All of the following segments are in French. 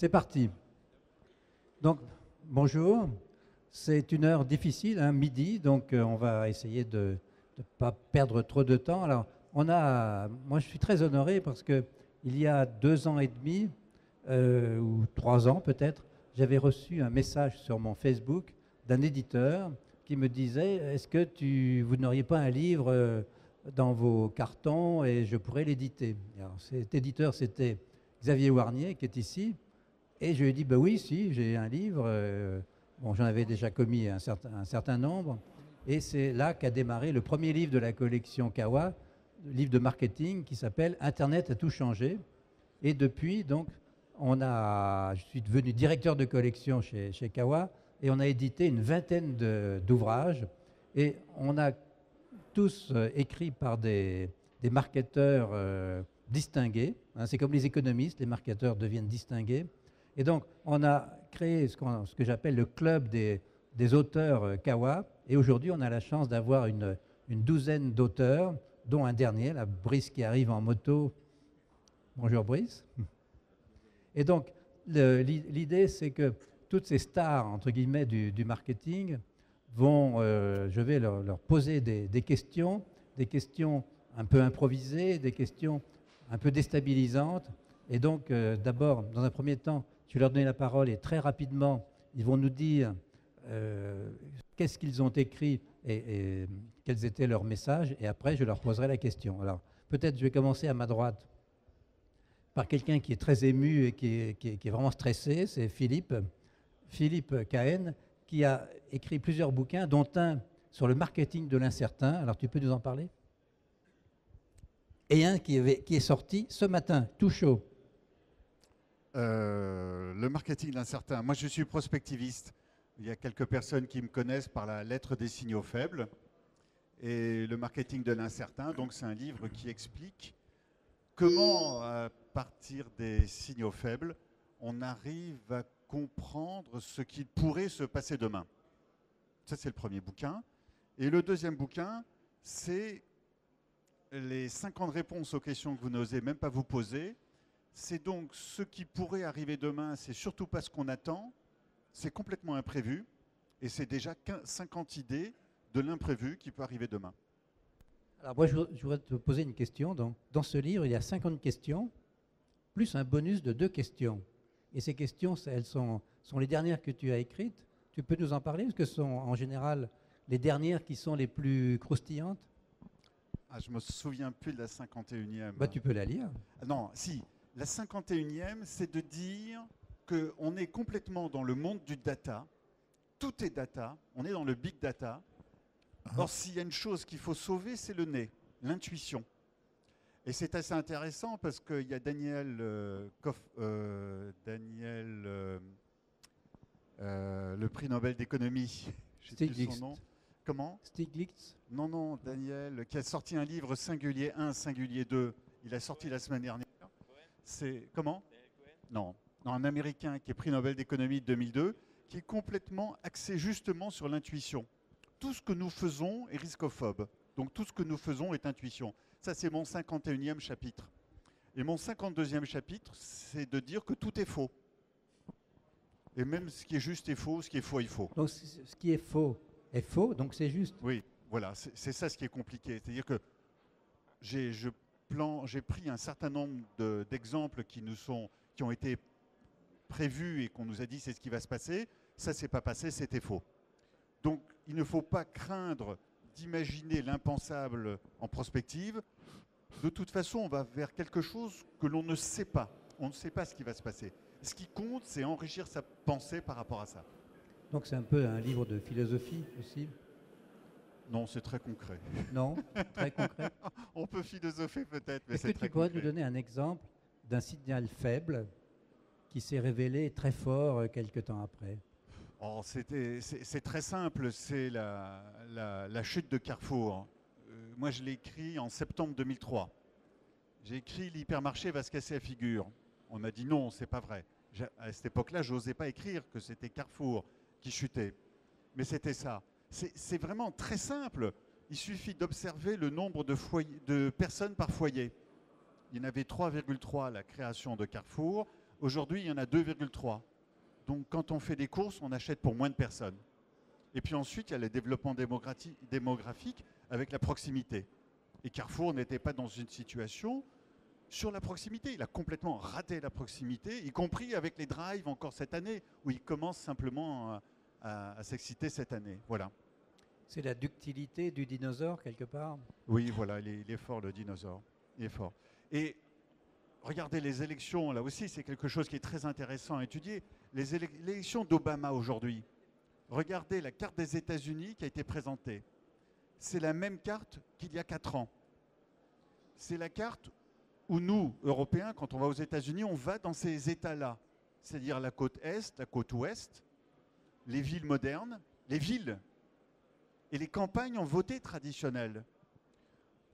C'est parti. Donc, bonjour. C'est une heure difficile, hein, midi, donc on va essayer de ne pas perdre trop de temps. Alors, moi je suis très honoré parce que il y a 2 ans et demi, ou 3 ans peut-être, j'avais reçu un message sur mon Facebook d'un éditeur qui me disait, est-ce que vous n'auriez pas un livre dans vos cartons et je pourrais l'éditer. Alors, cet éditeur, c'était Xavier Warnier, qui est ici. Et je lui ai dit, bah oui, si, j'ai un livre. Bon, j'en avais déjà commis un certain nombre. Et c'est là qu'a démarré le premier livre de la collection Kawa, le livre de marketing qui s'appelle Internet a tout changé. Et depuis, donc, je suis devenu directeur de collection chez Kawa et on a édité une vingtaine d'ouvrages. Et on a tous écrits par des marketeurs distingués. Hein, c'est comme les économistes, les marketeurs deviennent distingués. Et donc, on a créé ce que j'appelle le club des auteurs Kawa. Et aujourd'hui, on a la chance d'avoir une douzaine d'auteurs, dont un dernier, la Brice qui arrive en moto. Bonjour Brice. Et donc, l'idée, c'est que toutes ces stars, entre guillemets, du marketing, je vais leur poser des questions un peu improvisées, des questions un peu déstabilisantes. Et donc, d'abord, dans un premier temps, je vais leur donner la parole et très rapidement, ils vont nous dire qu'est-ce qu'ils ont écrit et quels étaient leurs messages. Et après, je leur poserai la question. Alors, peut-être je vais commencer à ma droite par quelqu'un qui est très ému et qui est vraiment stressé, c'est Philippe Cahen, qui a écrit plusieurs bouquins, dont un sur le marketing de l'incertain. Alors, tu peux nous en parler? Et un qui est sorti ce matin, tout chaud. Le marketing de l'incertain. Moi, je suis prospectiviste. Il y a quelques personnes qui me connaissent par la lettre des signaux faibles. Et le marketing de l'incertain, donc c'est un livre qui explique comment, à partir des signaux faibles, on arrive à comprendre ce qui pourrait se passer demain. Ça, c'est le premier bouquin. Et le deuxième bouquin, c'est les 50 réponses aux questions que vous n'osez même pas vous poser. C'est donc ce qui pourrait arriver demain, c'est surtout pas ce qu'on attend, c'est complètement imprévu, et c'est déjà 50 idées de l'imprévu qui peut arriver demain. Alors moi, je voudrais te poser une question. Donc, dans ce livre, il y a 50 questions, plus un bonus de 2 questions. Et ces questions, elles sont les dernières que tu as écrites. Tu peux nous en parler? Parce que ce sont en général les dernières qui sont les plus croustillantes. Ah, je me souviens plus de la 51e. Bah, tu peux la lire. Non, si. La 51e, c'est de dire qu'on est complètement dans le monde du data. Tout est data. On est dans le big data. Or, s'il y a une chose qu'il faut sauver, c'est le nez, l'intuition. Et c'est assez intéressant parce qu'il y a Daniel, le prix Nobel d'économie. Stiglitz. Son nom. Comment? Stiglitz. Non, Daniel, qui a sorti un livre Singulier 1, Singulier 2. Il a sorti la semaine dernière. C'est comment? Non, un Américain qui est prix Nobel d'économie de 2002, qui est complètement axé justement sur l'intuition. Tout ce que nous faisons est riscophobe. Donc tout ce que nous faisons est intuition. Ça, c'est mon 51e chapitre. Et mon 52e chapitre, c'est de dire que tout est faux. Et même ce qui est juste est faux, ce qui est faux est faux. Donc ce qui est faux, donc c'est juste. Oui, voilà, c'est ça ce qui est compliqué. C'est-à-dire que j'ai pris un certain nombre d'exemples qui ont été prévus et qu'on nous a dit c'est ce qui va se passer. Ça, c'est pas passé, c'était faux. Donc, il ne faut pas craindre d'imaginer l'impensable en prospective. De toute façon, on va vers quelque chose que l'on ne sait pas. On ne sait pas ce qui va se passer. Ce qui compte, c'est enrichir sa pensée par rapport à ça. Donc, c'est un peu un livre de philosophie aussi? Non, c'est très concret. Non, très concret. On peut philosopher peut-être, mais est-ce c'est que très tu pourrais concret. nous donner un exemple d'un signal faible qui s'est révélé très fort quelques temps après? Oh, c'est très simple, c'est la chute de Carrefour. Moi, je l'ai écrit en septembre 2003. J'ai écrit l'hypermarché va se casser la figure. On m'a dit non, c'est pas vrai. À cette époque-là, je n'osais pas écrire que c'était Carrefour qui chutait. Mais c'était ça. C'est vraiment très simple. Il suffit d'observer le nombre de personnes par foyer. Il y en avait 3,3 à la création de Carrefour. Aujourd'hui, il y en a 2,3. Donc quand on fait des courses, on achète pour moins de personnes. Et puis ensuite, il y a le développement démographique avec la proximité. Et Carrefour n'était pas dans une situation sur la proximité. Il a complètement raté la proximité, y compris avec les drives encore cette année, où il commence simplement à s'exciter cette année. Voilà. C'est la ductilité du dinosaure, quelque part? Oui, voilà, il est fort, le dinosaure. Il est fort. Et regardez les élections, là aussi, c'est quelque chose qui est très intéressant à étudier. Les élections d'Obama aujourd'hui. Regardez la carte des États-Unis qui a été présentée. C'est la même carte qu'il y a 4 ans. C'est la carte où nous, Européens, quand on va aux États-Unis, on va dans ces États-là. C'est-à-dire la côte Est, la côte Ouest, les villes modernes, les villes et les campagnes en voté traditionnel.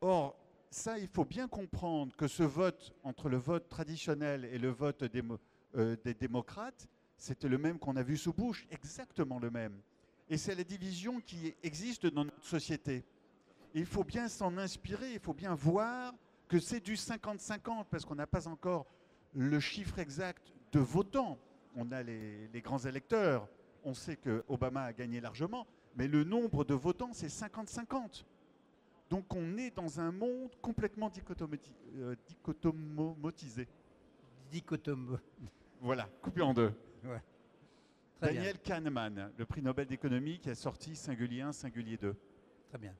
Or, ça, il faut bien comprendre que ce vote, entre le vote traditionnel et le vote des démocrates, c'était le même qu'on a vu sous Bush, exactement le même. Et c'est la division qui existe dans notre société. Et il faut bien s'en inspirer, il faut bien voir que c'est du 50-50, parce qu'on n'a pas encore le chiffre exact de votants. On a les grands électeurs, on sait que Obama a gagné largement, mais le nombre de votants, c'est 50-50. Donc on est dans un monde complètement dichotomotisé. Voilà, coupé en deux. Ouais. Daniel Kahneman, le prix Nobel d'économie qui a sorti Singulier 1, Singulier 2. Très bien.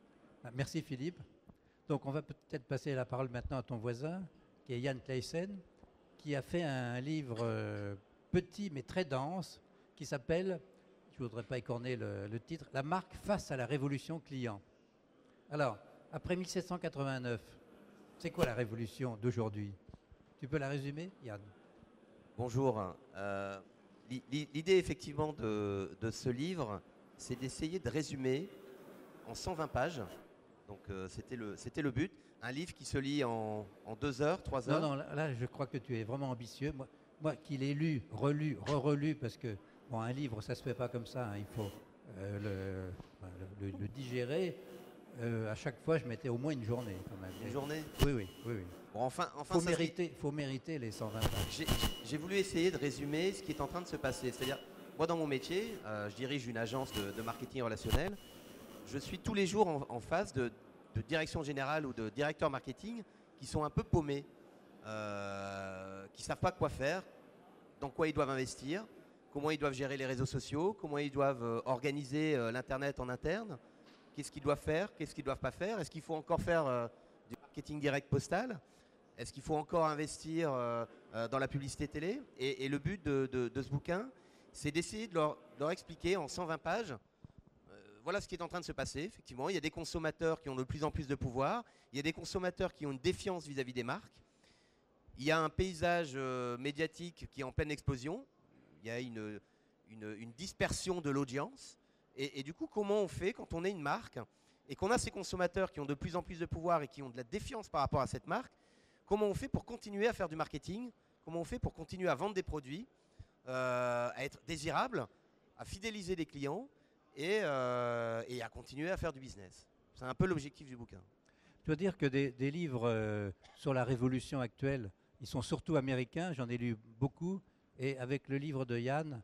Merci Philippe. Donc on va peut-être passer la parole maintenant à ton voisin, qui est Yann Claessen, qui a fait un livre petit mais très dense, qui s'appelle, je ne voudrais pas écorner le titre, La marque face à la révolution client. Alors, après 1789, c'est quoi la révolution d'aujourd'hui? Tu peux la résumer, Yann? Bonjour. L'idée effectivement de ce livre, c'est d'essayer de résumer en 120 pages. Donc c'était le but. Un livre qui se lit en 2 heures, 3 heures. Non, là je crois que tu es vraiment ambitieux. Moi qui l'ai lu, relu, re-relu, parce que bon, un livre ça se fait pas comme ça, hein, il faut le digérer. À chaque fois je mettais au moins une journée quand même. Une journée? Oui. Bon, enfin faut mériter les 120 pages. J'ai voulu essayer de résumer ce qui est en train de se passer. C'est-à-dire, moi dans mon métier, je dirige une agence de marketing relationnel. Je suis tous les jours en face de direction générale ou de directeurs marketing qui sont un peu paumés, qui ne savent pas quoi faire, dans quoi ils doivent investir, comment ils doivent gérer les réseaux sociaux, comment ils doivent organiser l'Internet en interne, qu'est-ce qu'ils doivent faire, qu'est-ce qu'ils ne doivent pas faire, est-ce qu'il faut encore faire du marketing direct postal, est-ce qu'il faut encore investir dans la publicité télé, et le but de ce bouquin, c'est d'essayer de leur expliquer en 120 pages voilà ce qui est en train de se passer. Effectivement, il y a des consommateurs qui ont de plus en plus de pouvoir. Il y a des consommateurs qui ont une défiance vis-à-vis des marques. Il y a un paysage médiatique qui est en pleine explosion. Il y a une dispersion de l'audience. Et du coup, comment on fait quand on est une marque et qu'on a ces consommateurs qui ont de plus en plus de pouvoir et qui ont de la défiance par rapport à cette marque? Comment on fait pour continuer à faire du marketing? Comment on fait pour continuer à vendre des produits, à être désirable, à fidéliser des clients et à continuer à faire du business? C'est un peu l'objectif du bouquin. Je dois dire que des livres sur la révolution actuelle, ils sont surtout américains, j'en ai lu beaucoup, et avec le livre de Yann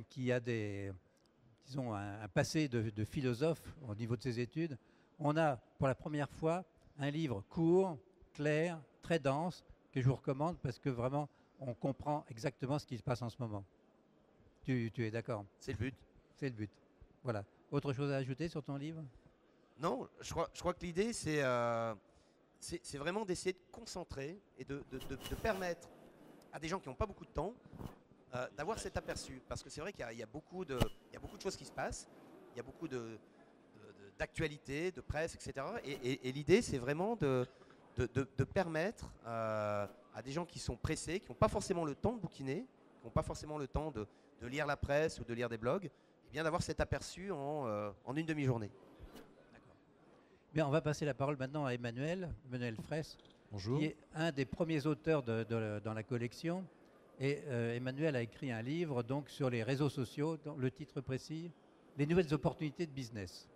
qui a disons un passé de philosophe au niveau de ses études, on a pour la première fois un livre court, clair, très dense, que je vous recommande parce que vraiment on comprend exactement ce qui se passe en ce moment. Tu es d'accord? C'est le but. C'est le but. Voilà. Autre chose à ajouter sur ton livre? Non, je crois que l'idée, c'est vraiment d'essayer de concentrer et de permettre à des gens qui n'ont pas beaucoup de temps d'avoir cet aperçu. Parce que c'est vrai qu'il y a beaucoup de choses qui se passent, il y a beaucoup d'actualités, de presse, etc. Et l'idée, c'est vraiment de permettre à des gens qui sont pressés, qui n'ont pas forcément le temps de bouquiner, qui n'ont pas forcément le temps de lire la presse ou de lire des blogs, bien d'avoir cet aperçu en une demi-journée. D'accord. Bien, on va passer la parole maintenant à Emmanuel Fraisse. Bonjour. Qui est un des premiers auteurs dans la collection. Et Emmanuel a écrit un livre donc, sur les réseaux sociaux, dont le titre précis, Les nouvelles opportunités de business.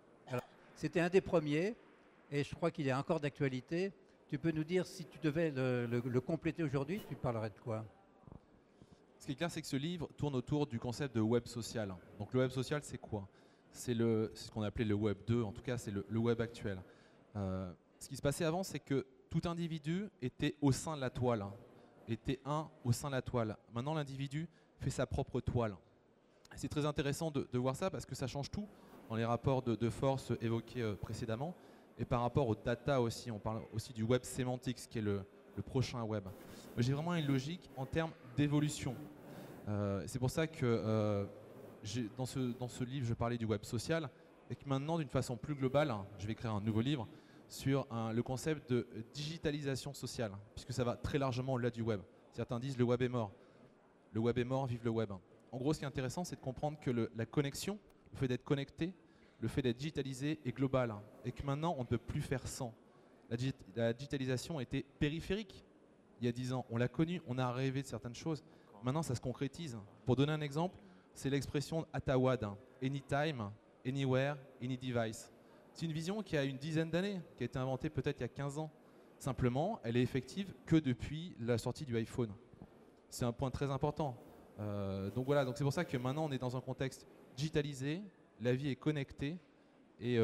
C'était un des premiers, et je crois qu'il est encore d'actualité. Tu peux nous dire, si tu devais le compléter aujourd'hui, tu parlerais de quoi? Ce qui est clair, c'est que ce livre tourne autour du concept de web social. Donc le web social, c'est quoi? C'est ce qu'on appelait le web 2, en tout cas c'est le web actuel. Ce qui se passait avant, c'est que tout individu était au sein de la toile, était un au sein de la toile. Maintenant, l'individu fait sa propre toile. C'est très intéressant de voir ça parce que ça change tout dans les rapports de force évoqués précédemment. Et par rapport aux data aussi, on parle aussi du web semantics qui est le prochain web. J'ai vraiment une logique en termes d'évolution. C'est pour ça que dans ce livre, je parlais du web social et que maintenant, d'une façon plus globale, je vais écrire un nouveau livre sur le concept de digitalisation sociale, puisque ça va très largement au-delà du web. Certains disent le web est mort. Le web est mort, vive le web. En gros, ce qui est intéressant, c'est de comprendre que la connexion, le fait d'être connecté, le fait d'être digitalisé est global et que maintenant, on ne peut plus faire sans. La digitalisation était périphérique il y a 10 ans. On l'a connue, on a rêvé de certaines choses. Maintenant, ça se concrétise. Pour donner un exemple, c'est l'expression Atawad, anytime, anywhere, any device. C'est une vision qui a une dizaine d'années, qui a été inventée peut-être il y a 15 ans. Simplement, elle est effective que depuis la sortie du iPhone. C'est un point très important. Donc voilà, donc c'est pour ça que maintenant on est dans un contexte digitalisé, la vie est connectée et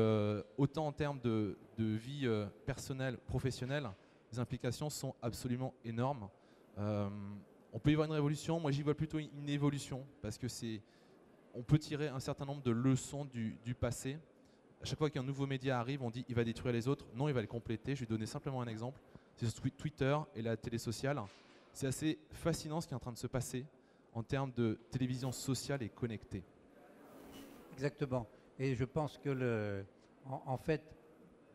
autant en termes de vie personnelle, professionnelle, les implications sont absolument énormes. On peut y voir une révolution, moi j'y vois plutôt une évolution parce que on peut tirer un certain nombre de leçons du passé. À chaque fois qu'un nouveau média arrive, on dit il va détruire les autres. Non, il va les compléter. Je vais donner simplement un exemple. C'est sur Twitter et la télé sociale. C'est assez fascinant ce qui est en train de se passer en termes de télévision sociale et connectée. Exactement. Et je pense que en fait,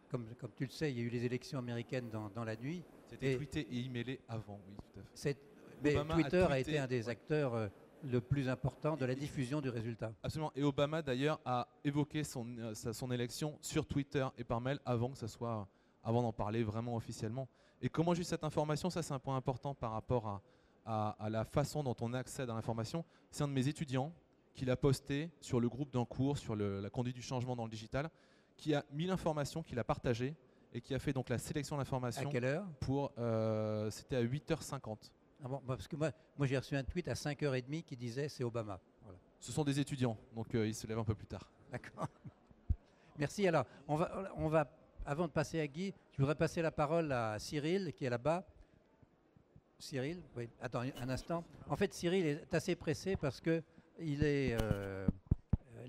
comme tu le sais, il y a eu les élections américaines dans la nuit. C'était tweeté et emailé avant, oui, tout à fait. Mais Twitter a été un des acteurs le plus important de la diffusion du résultat. Absolument. Et Obama, d'ailleurs, a évoqué son élection sur Twitter et par mail avant d'en parler vraiment officiellement. Et comment juste cette information, ça c'est un point important par rapport à la façon dont on accède à l'information. C'est un de mes étudiants qui l'a posté sur le groupe d'un cours sur la conduite du changement dans le digital, qui a mis l'information, qui l'a partagée et qui a fait donc la sélection de l'information. À quelle heure? C'était à 8h50. Ah bon, parce que moi j'ai reçu un tweet à 5h30 qui disait c'est Obama. Voilà. Ce sont des étudiants, donc ils se lèvent un peu plus tard. D'accord. Merci. Alors, on va, avant de passer à Guy, je voudrais passer la parole à Cyril qui est là-bas. Cyril, oui, attends un instant. En fait, Cyril est assez pressé parce que les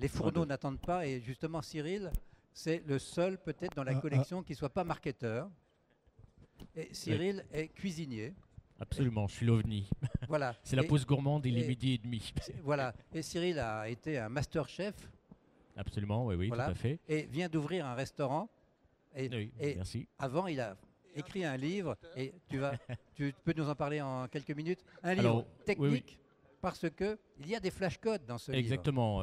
fourneaux n'attendent pas et justement Cyril, c'est le seul peut-être dans la collection qui ne soit pas marketeur. Et Cyril est cuisinier. Absolument, je suis l'OVNI. Voilà. C'est la pause gourmande, il est midi et demi. Voilà. Et Cyril a été un master chef. Absolument, oui, voilà. Tout à fait. Et vient d'ouvrir un restaurant. Oui, merci. Avant, il a écrit un livre. Et tu peux nous en parler en quelques minutes. Un livre technique. Oui. Parce qu'il y a des flashcodes dans ce livre. Exactement.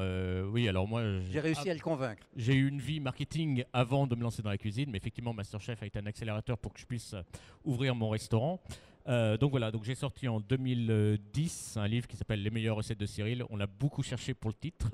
Oui, alors moi, j'ai réussi à le convaincre. J'ai eu une vie marketing avant de me lancer dans la cuisine, mais effectivement, Masterchef a été un accélérateur pour que je puisse ouvrir mon restaurant. Donc voilà, donc j'ai sorti en 2010 un livre qui s'appelle Les meilleures recettes de Cyril. On l'a beaucoup cherché pour le titre.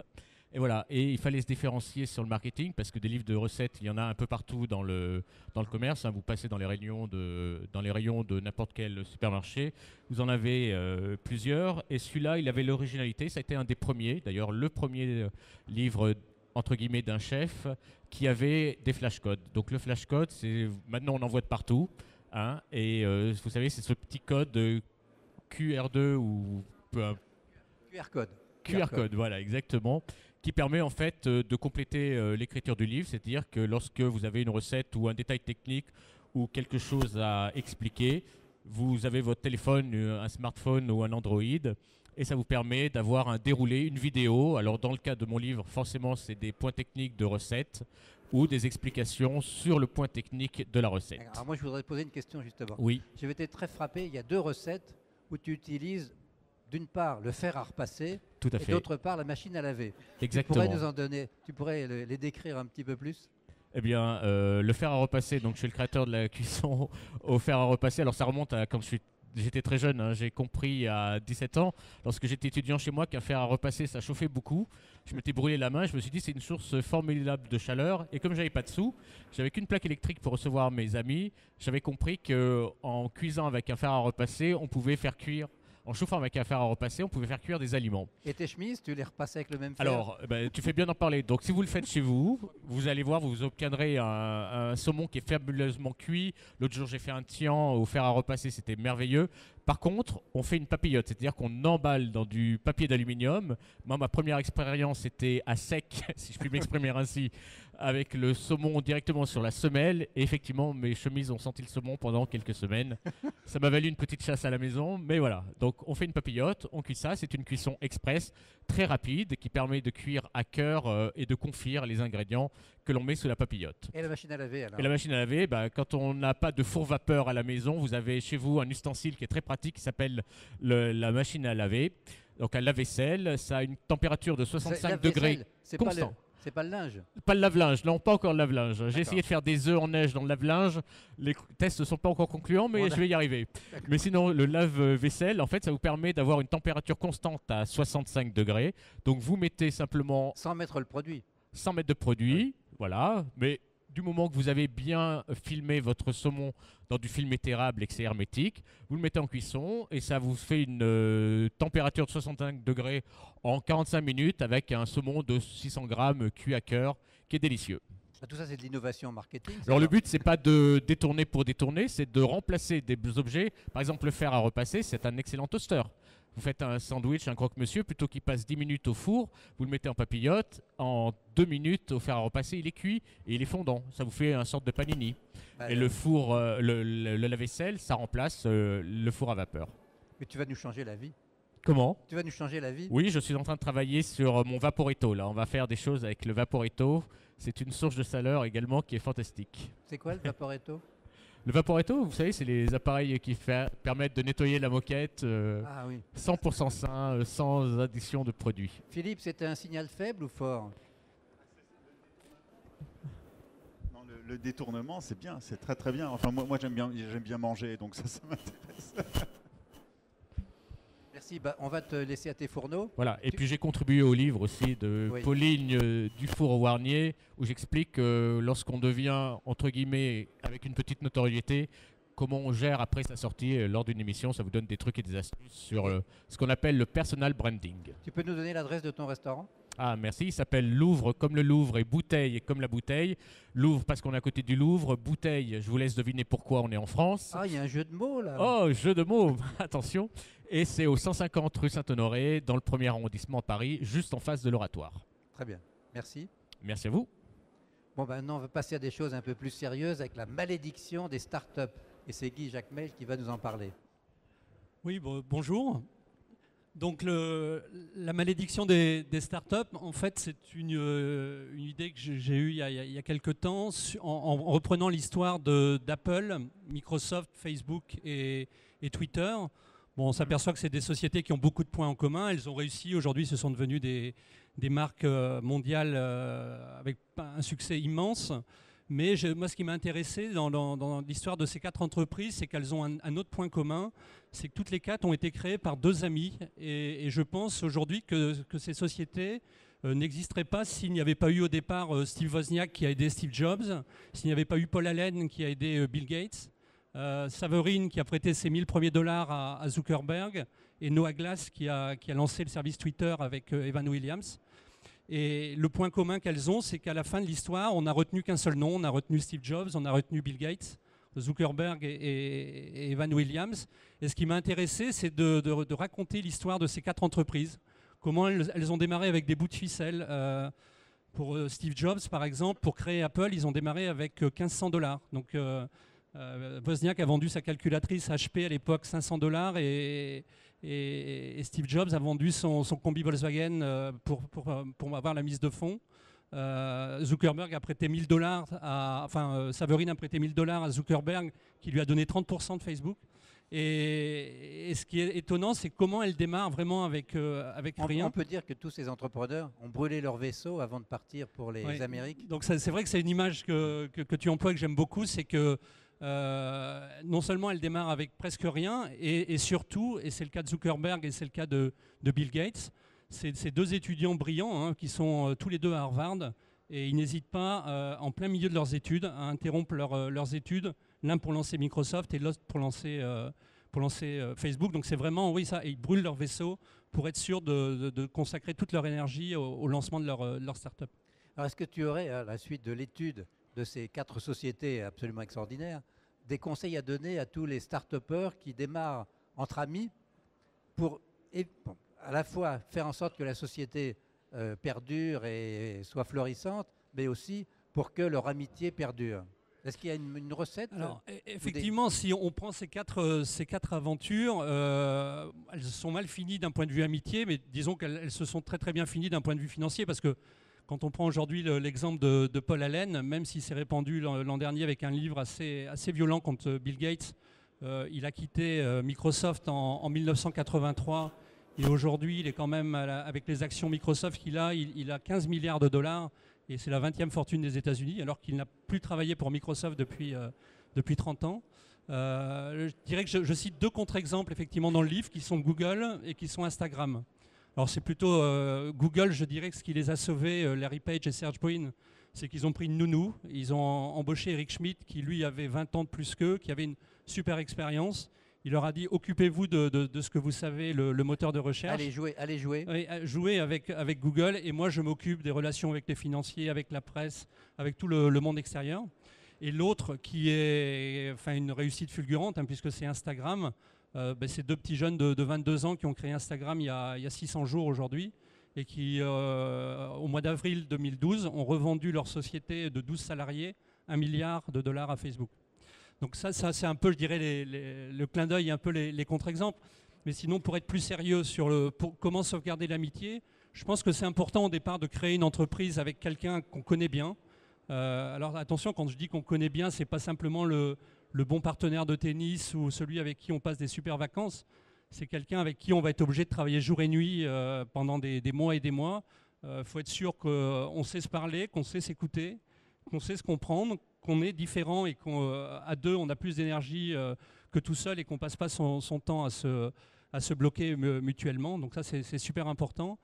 Et voilà, et il fallait se différencier sur le marketing parce que des livres de recettes, il y en a un peu partout dans le commerce. Vous passez dans les rayons de n'importe quel supermarché, vous en avez plusieurs. Et celui-là, il avait l'originalité. Ça a été un des premiers, d'ailleurs le premier livre entre guillemets d'un chef qui avait des flashcodes. Donc le flashcode, maintenant on en voit de partout. Hein, et vous savez, c'est ce petit code QR2 ou QR code, voilà, exactement, qui permet en fait de compléter l'écriture du livre. C'est-à-dire que lorsque vous avez une recette ou un détail technique ou quelque chose à expliquer, vous avez votre téléphone, un smartphone ou un Android, et ça vous permet d'avoir un déroulé, une vidéo. Alors dans le cas de mon livre, forcément, c'est des points techniques de recettes ou des explications sur le point technique de la recette. Alors moi, je voudrais poser une question justement. Oui. J'avais été très frappé. Il y a 2 recettes où tu utilises d'une part le fer à repasser et d'autre part la machine à laver. Exactement. Tu pourrais nous en donner, tu pourrais les décrire un petit peu plus? Eh bien, le fer à repasser, donc je suis le créateur de la cuisson au fer à repasser. Alors ça remonte à quand j'étais très jeune, hein, j'ai compris à 17 ans, lorsque j'étais étudiant chez moi, qu'un fer à repasser, ça chauffait beaucoup. Je m'étais brûlé la main, je me suis dit c'est une source formidable de chaleur. Et comme j'avais pas de sous, j'avais qu'une plaque électrique pour recevoir mes amis. J'avais compris qu'en cuisant avec un fer à repasser, on pouvait faire cuire en chauffant avec un fer à repasser, on pouvait faire cuire des aliments. Et tes chemises, tu les repassais avec le même fer? Alors, tu fais bien d'en parler. Donc, si vous le faites chez vous, vous allez voir, vous obtiendrez un saumon qui est fabuleusement cuit. L'autre jour, j'ai fait un tian au fer à repasser, c'était merveilleux. Par contre, on fait une papillote, c'est-à-dire qu'on emballe dans du papier d'aluminium. Moi, ma première expérience était à sec, si je puis m'exprimer ainsi, avec le saumon directement sur la semelle. Et effectivement, mes chemises ont senti le saumon pendant quelques semaines. Ça m'a valu une petite chasse à la maison, mais voilà. Donc, on fait une papillote, on cuit ça. C'est une cuisson express, très rapide, qui permet de cuire à cœur et de confire les ingrédients que l'on met sous la papillote. Et la machine à laver alors? Et la machine à laver, quand on n'a pas de four vapeur à la maison, vous avez chez vous un ustensile qui est très pratique qui s'appelle la machine à laver. Donc un lave-vaisselle, ça a une température de 65 degrés constant. C'est pas le linge? Pas le lave-linge, non, pas encore le lave-linge. J'ai essayé de faire des œufs en neige dans le lave-linge. Les tests ne sont pas encore concluants, mais je vais y arriver. Mais sinon, le lave-vaisselle, en fait, ça vous permet d'avoir une température constante à 65 degrés. Donc vous mettez simplement... Sans mettre le produit? Sans mettre de produit, voilà. Mais du moment que vous avez bien filmé votre saumon dans du film éthérable et que c'est hermétique, vous le mettez en cuisson et ça vous fait une température de 65 degrés en 45 minutes avec un saumon de 600 grammes cuit à cœur qui est délicieux. Tout ça, c'est de l'innovation marketing. Alors le but, c'est pas de détourner pour détourner, c'est de remplacer des objets. Par exemple, le fer à repasser, c'est un excellent toaster. Vous faites un sandwich, un croque-monsieur, plutôt qu'il passe 10 minutes au four, vous le mettez en papillote, en 2 minutes au fer à repasser, il est cuit et il est fondant. Ça vous fait une sorte de panini. Et le four, le lave-vaisselle, ça remplace le four à vapeur. Mais tu vas nous changer la vie. Comment? Tu vas nous changer la vie? Oui, je suis en train de travailler sur mon Vaporetto. Là, on va faire des choses avec le Vaporetto. C'est une source de chaleur également qui est fantastique. C'est quoi le Vaporetto? Le Vaporetto, vous savez, c'est les appareils qui permettent de nettoyer la moquette 100% sain, sans addition de produits. Philippe, c'était un signal faible ou fort? Non, le détournement, c'est bien, c'est très très bien. Enfin, moi j'aime bien manger, donc ça m'intéresse. Merci, on va te laisser à tes fourneaux. Voilà, et puis j'ai contribué au livre aussi de Pauline Dufour-Warnier, où j'explique que lorsqu'on devient, entre guillemets, avec une petite notoriété, comment on gère après sa sortie lors d'une émission. Ça vous donne des trucs et des astuces sur ce qu'on appelle le personal branding. Tu peux nous donner l'adresse de ton restaurant? Ah, merci. Il s'appelle Louvre comme le Louvre et Bouteille comme la bouteille. Louvre parce qu'on est à côté du Louvre. Bouteille, je vous laisse deviner pourquoi on est en France. Ah, il y a un jeu de mots là. Oh, jeu de mots, attention. Et c'est au 150 rue Saint-Honoré, dans le 1er arrondissement à Paris, juste en face de l'Oratoire. Très bien, merci. Merci à vous. Bon, maintenant, on va passer à des choses un peu plus sérieuses avec la malédiction des startups. Et c'est Guy Jacmel qui va nous en parler. Oui, bonjour. Donc la malédiction des startups, en fait, c'est une idée que j'ai eue il y a quelques temps en reprenant l'histoire d'Apple, Microsoft, Facebook et Twitter. Bon, on s'aperçoit que c'est des sociétés qui ont beaucoup de points en commun. Elles ont réussi. Aujourd'hui, ce sont devenues des marques mondiales avec un succès immense. Mais moi, ce qui m'a intéressé dans l'histoire de ces 4 entreprises, c'est qu'elles ont un autre point commun. C'est que toutes les 4 ont été créées par 2 amis. Et je pense aujourd'hui que ces sociétés n'existeraient pas s'il n'y avait pas eu au départ Steve Wozniak qui a aidé Steve Jobs, s'il n'y avait pas eu Paul Allen qui a aidé Bill Gates, Saverin qui a prêté ses 1000 premiers dollars à Zuckerberg, et Noah Glass qui a lancé le service Twitter avec Evan Williams. Et le point commun qu'elles ont, c'est qu'à la fin de l'histoire, on n'a retenu qu'un seul nom, on a retenu Steve Jobs, on a retenu Bill Gates, Zuckerberg et Evan Williams. Et ce qui m'a intéressé, c'est de raconter l'histoire de ces 4 entreprises. Comment elles ont démarré avec des bouts de ficelle. Pour Steve Jobs, par exemple, pour créer Apple, ils ont démarré avec 1500 $. Donc Wozniak a vendu sa calculatrice HP à l'époque 500 $, et Steve Jobs a vendu son combi Volkswagen pour avoir la mise de fonds. Zuckerberg a prêté 1000 $, Saverin a prêté 1000 $ à Zuckerberg, qui lui a donné 30% de Facebook. Et ce qui est étonnant, c'est comment elle démarre vraiment avec rien. On peut dire que tous ces entrepreneurs ont brûlé leur vaisseau avant de partir pour les Amériques. Donc c'est vrai que c'est une image que tu emploies, que j'aime beaucoup, c'est que non seulement elle démarre avec presque rien, et surtout, et c'est le cas de Zuckerberg et c'est le cas de Bill Gates, c'est ces 2 étudiants brillants qui sont tous les 2 à Harvard, et ils n'hésitent pas, en plein milieu de leurs études, à interrompre leurs études, l'un pour lancer Microsoft et l'autre pour lancer Facebook. Donc c'est vraiment, oui, ça, et ils brûlent leur vaisseau pour être sûrs de consacrer toute leur énergie au lancement de leur start-up. Alors, est-ce que tu aurais, à la suite de l'étude de ces 4 sociétés absolument extraordinaires, des conseils à donner à tous les start-upers qui démarrent entre amis pour à la fois faire en sorte que la société perdure et soit florissante, mais aussi pour que leur amitié perdure? Est-ce qu'il y a une recette? Alors, effectivement, si on prend ces quatre aventures, elles sont mal finies d'un point de vue amitié, mais disons qu'elles se sont très très bien finies d'un point de vue financier, parce que quand on prend aujourd'hui l'exemple de Paul Allen, même s'il s'est répandu l'an dernier avec un livre assez violent contre Bill Gates, il a quitté Microsoft en 1983, et aujourd'hui il est quand même, avec les actions Microsoft qu'il a, il a 15 milliards de dollars, et c'est la 20e fortune des États-Unis, alors qu'il n'a plus travaillé pour Microsoft depuis 30 ans. Je dirais que je cite 2 contre-exemples effectivement dans le livre, qui sont Google et qui sont Instagram. Alors c'est plutôt Google, je dirais que ce qui les a sauvés, Larry Page et Serge Brin, c'est qu'ils ont pris une nounou, ils ont embauché Eric Schmidt, qui lui avait 20 ans de plus qu'eux, qui avait une super expérience. Il leur a dit, occupez-vous de ce que vous savez, le moteur de recherche. Allez jouer. Oui, jouer avec Google, et moi je m'occupe des relations avec les financiers, avec la presse, avec tout le monde extérieur. Et l'autre qui est une réussite fulgurante, puisque c'est Instagram, c'est 2 petits jeunes de 22 ans qui ont créé Instagram il y a 600 jours aujourd'hui, et qui, au mois d'avril 2012, ont revendu leur société de 12 salariés 1 milliard de dollars à Facebook. Donc ça c'est un peu, je dirais, le clin d'œil et un peu les contre-exemples. Mais sinon, pour être plus sérieux sur comment sauvegarder l'amitié, je pense que c'est important au départ de créer une entreprise avec quelqu'un qu'on connaît bien. Alors attention, quand je dis qu'on connaît bien, c'est pas simplement le bon partenaire de tennis ou celui avec qui on passe des super vacances. C'est quelqu'un avec qui on va être obligé de travailler jour et nuit pendant des mois et des mois. Faut être sûr qu'on sait se parler, qu'on sait s'écouter, qu'on sait se comprendre, qu'on est différent et qu'à 2 on a plus d'énergie que tout seul, et qu'on passe pas son temps à se bloquer mutuellement. Donc ça c'est super important.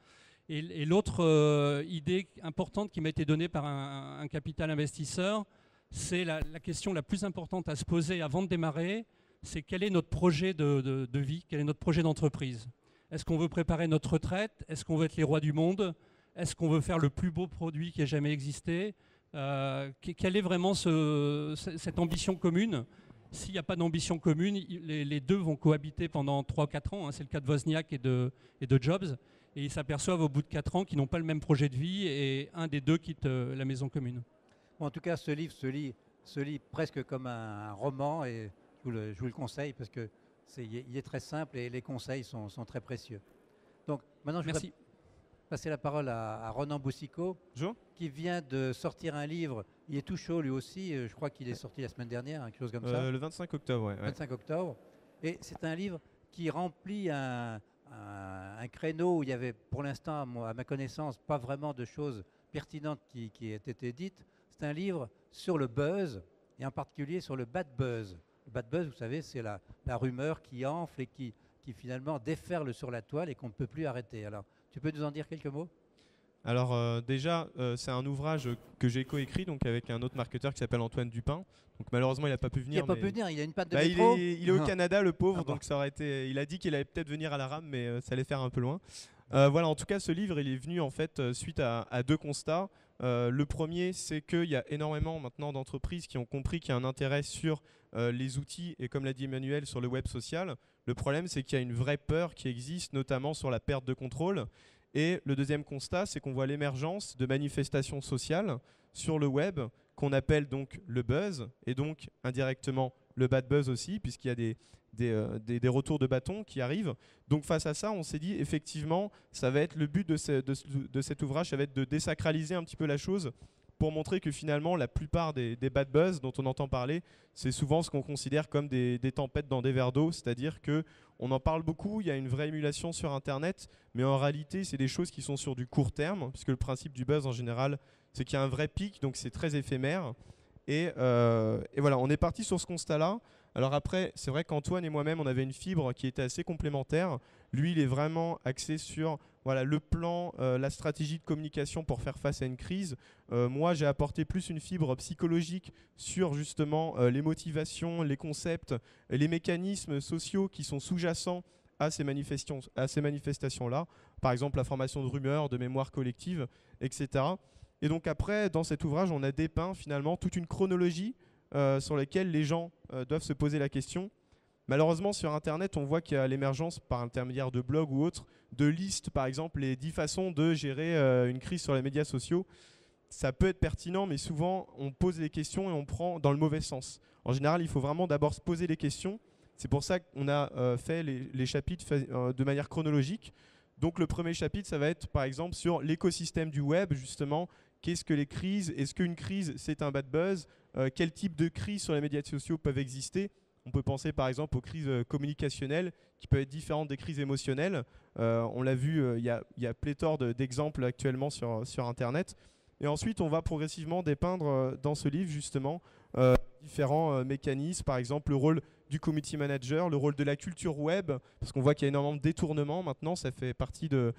Et l'autre idée importante qui m'a été donnée par un capital investisseur, c'est la question la plus importante à se poser avant de démarrer, c'est quel est notre projet de vie, quel est notre projet d'entreprise. Est-ce qu'on veut préparer notre retraite? Est-ce qu'on veut être les rois du monde? Est-ce qu'on veut faire le plus beau produit qui ait jamais existé? Quelle est vraiment cette ambition commune? S'il n'y a pas d'ambition commune, les 2 vont cohabiter pendant 3-4 ans. C'est le cas de Wozniak et de Jobs. Et ils s'aperçoivent au bout de 4 ans qu'ils n'ont pas le même projet de vie, et un des 2 quitte la maison commune. Bon, en tout cas, ce livre se lit presque comme un roman, et je vous le conseille parce que il est très simple et les conseils sont très précieux. Donc maintenant, je voudrais passer la parole à Ronan Boucicaut, qui vient de sortir un livre. Il est tout chaud lui aussi, je crois qu'il est sorti la semaine dernière, quelque chose comme ça. Le 25 octobre, ouais. 25 octobre. Et c'est un livre qui remplit un créneau où il y avait, pour l'instant, à ma connaissance, pas vraiment de choses pertinentes qui aient été dites. C'est un livre sur le buzz, et en particulier sur le bad buzz. Le bad buzz, vous savez, c'est la rumeur qui enfle et qui finalement déferle sur la toile et qu'on ne peut plus arrêter. Alors, tu peux nous en dire quelques mots ? Alors déjà, c'est un ouvrage que j'ai coécrit donc avec un autre marketeur qui s'appelle Antoine Dupin. Donc malheureusement, il n'a pas pu venir. Il n'a pas pu venir, il a une patte de métro. Il est au Canada, le pauvre, donc ça aurait été. Il a dit qu'il allait peut-être venir à la rame, mais ça allait faire un peu loin. Voilà, en tout cas, ce livre, il est venu en fait suite à 2 constats. Le premier, c'est qu'il y a énormément maintenant d'entreprises qui ont compris qu'il y a un intérêt sur les outils et, comme l'a dit Emmanuel, sur le web social. Le problème, c'est qu'il y a une vraie peur qui existe, notamment sur la perte de contrôle. Et le deuxième constat, c'est qu'on voit l'émergence de manifestations sociales sur le web qu'on appelle donc le buzz, et donc indirectement le bad buzz aussi, puisqu'il y a des retours de bâton qui arrivent. Donc face à ça, on s'est dit effectivement, ça va être le but de cet ouvrage, ça va être de désacraliser un petit peu la chose pour montrer que finalement la plupart des bad buzz dont on entend parler, c'est souvent ce qu'on considère comme des tempêtes dans des verres d'eau, c'est-à-dire qu'on en parle beaucoup, il y a une vraie émulation sur Internet, mais en réalité c'est des choses qui sont sur du court terme, puisque le principe du buzz en général, c'est qu'il y a un vrai pic, donc c'est très éphémère. Et voilà, on est parti sur ce constat-là. Alors après, c'est vrai qu'Antoine et moi-même, on avait une fibre qui était assez complémentaire. Lui, il est vraiment axé sur voilà, le plan, la stratégie de communication pour faire face à une crise. Moi, j'ai apporté plus une fibre psychologique sur justement les motivations, les concepts, les mécanismes sociaux qui sont sous-jacents à ces manifestations-là. Par exemple, la formation de rumeurs, de mémoire collective, etc. Et donc après, dans cet ouvrage, on a dépeint finalement toute une chronologie sur laquelle les gens doivent se poser la question. Malheureusement, sur Internet, on voit qu'il y a l'émergence, par intermédiaire de blogs ou autres, de listes, par exemple, les 10 façons de gérer une crise sur les médias sociaux. Ça peut être pertinent, mais souvent, on pose les questions et on prend dans le mauvais sens. En général, il faut vraiment d'abord se poser les questions. C'est pour ça qu'on a fait les chapitres de manière chronologique. Donc le premier chapitre, ça va être, par exemple, sur l'écosystème du web, justement. Qu'est-ce que les crises? Est-ce qu'une crise, c'est un bad buzz? Quel type de crises sur les médias sociaux peuvent exister? On peut penser par exemple aux crises communicationnelles qui peuvent être différentes des crises émotionnelles. On l'a vu, il y a pléthore d'exemples actuellement sur Internet. Et ensuite, on va progressivement dépeindre dans ce livre justement différents mécanismes, par exemple le rôle du community manager, le rôle de la culture web, parce qu'on voit qu'il y a énormément de détournements maintenant, ça fait partie de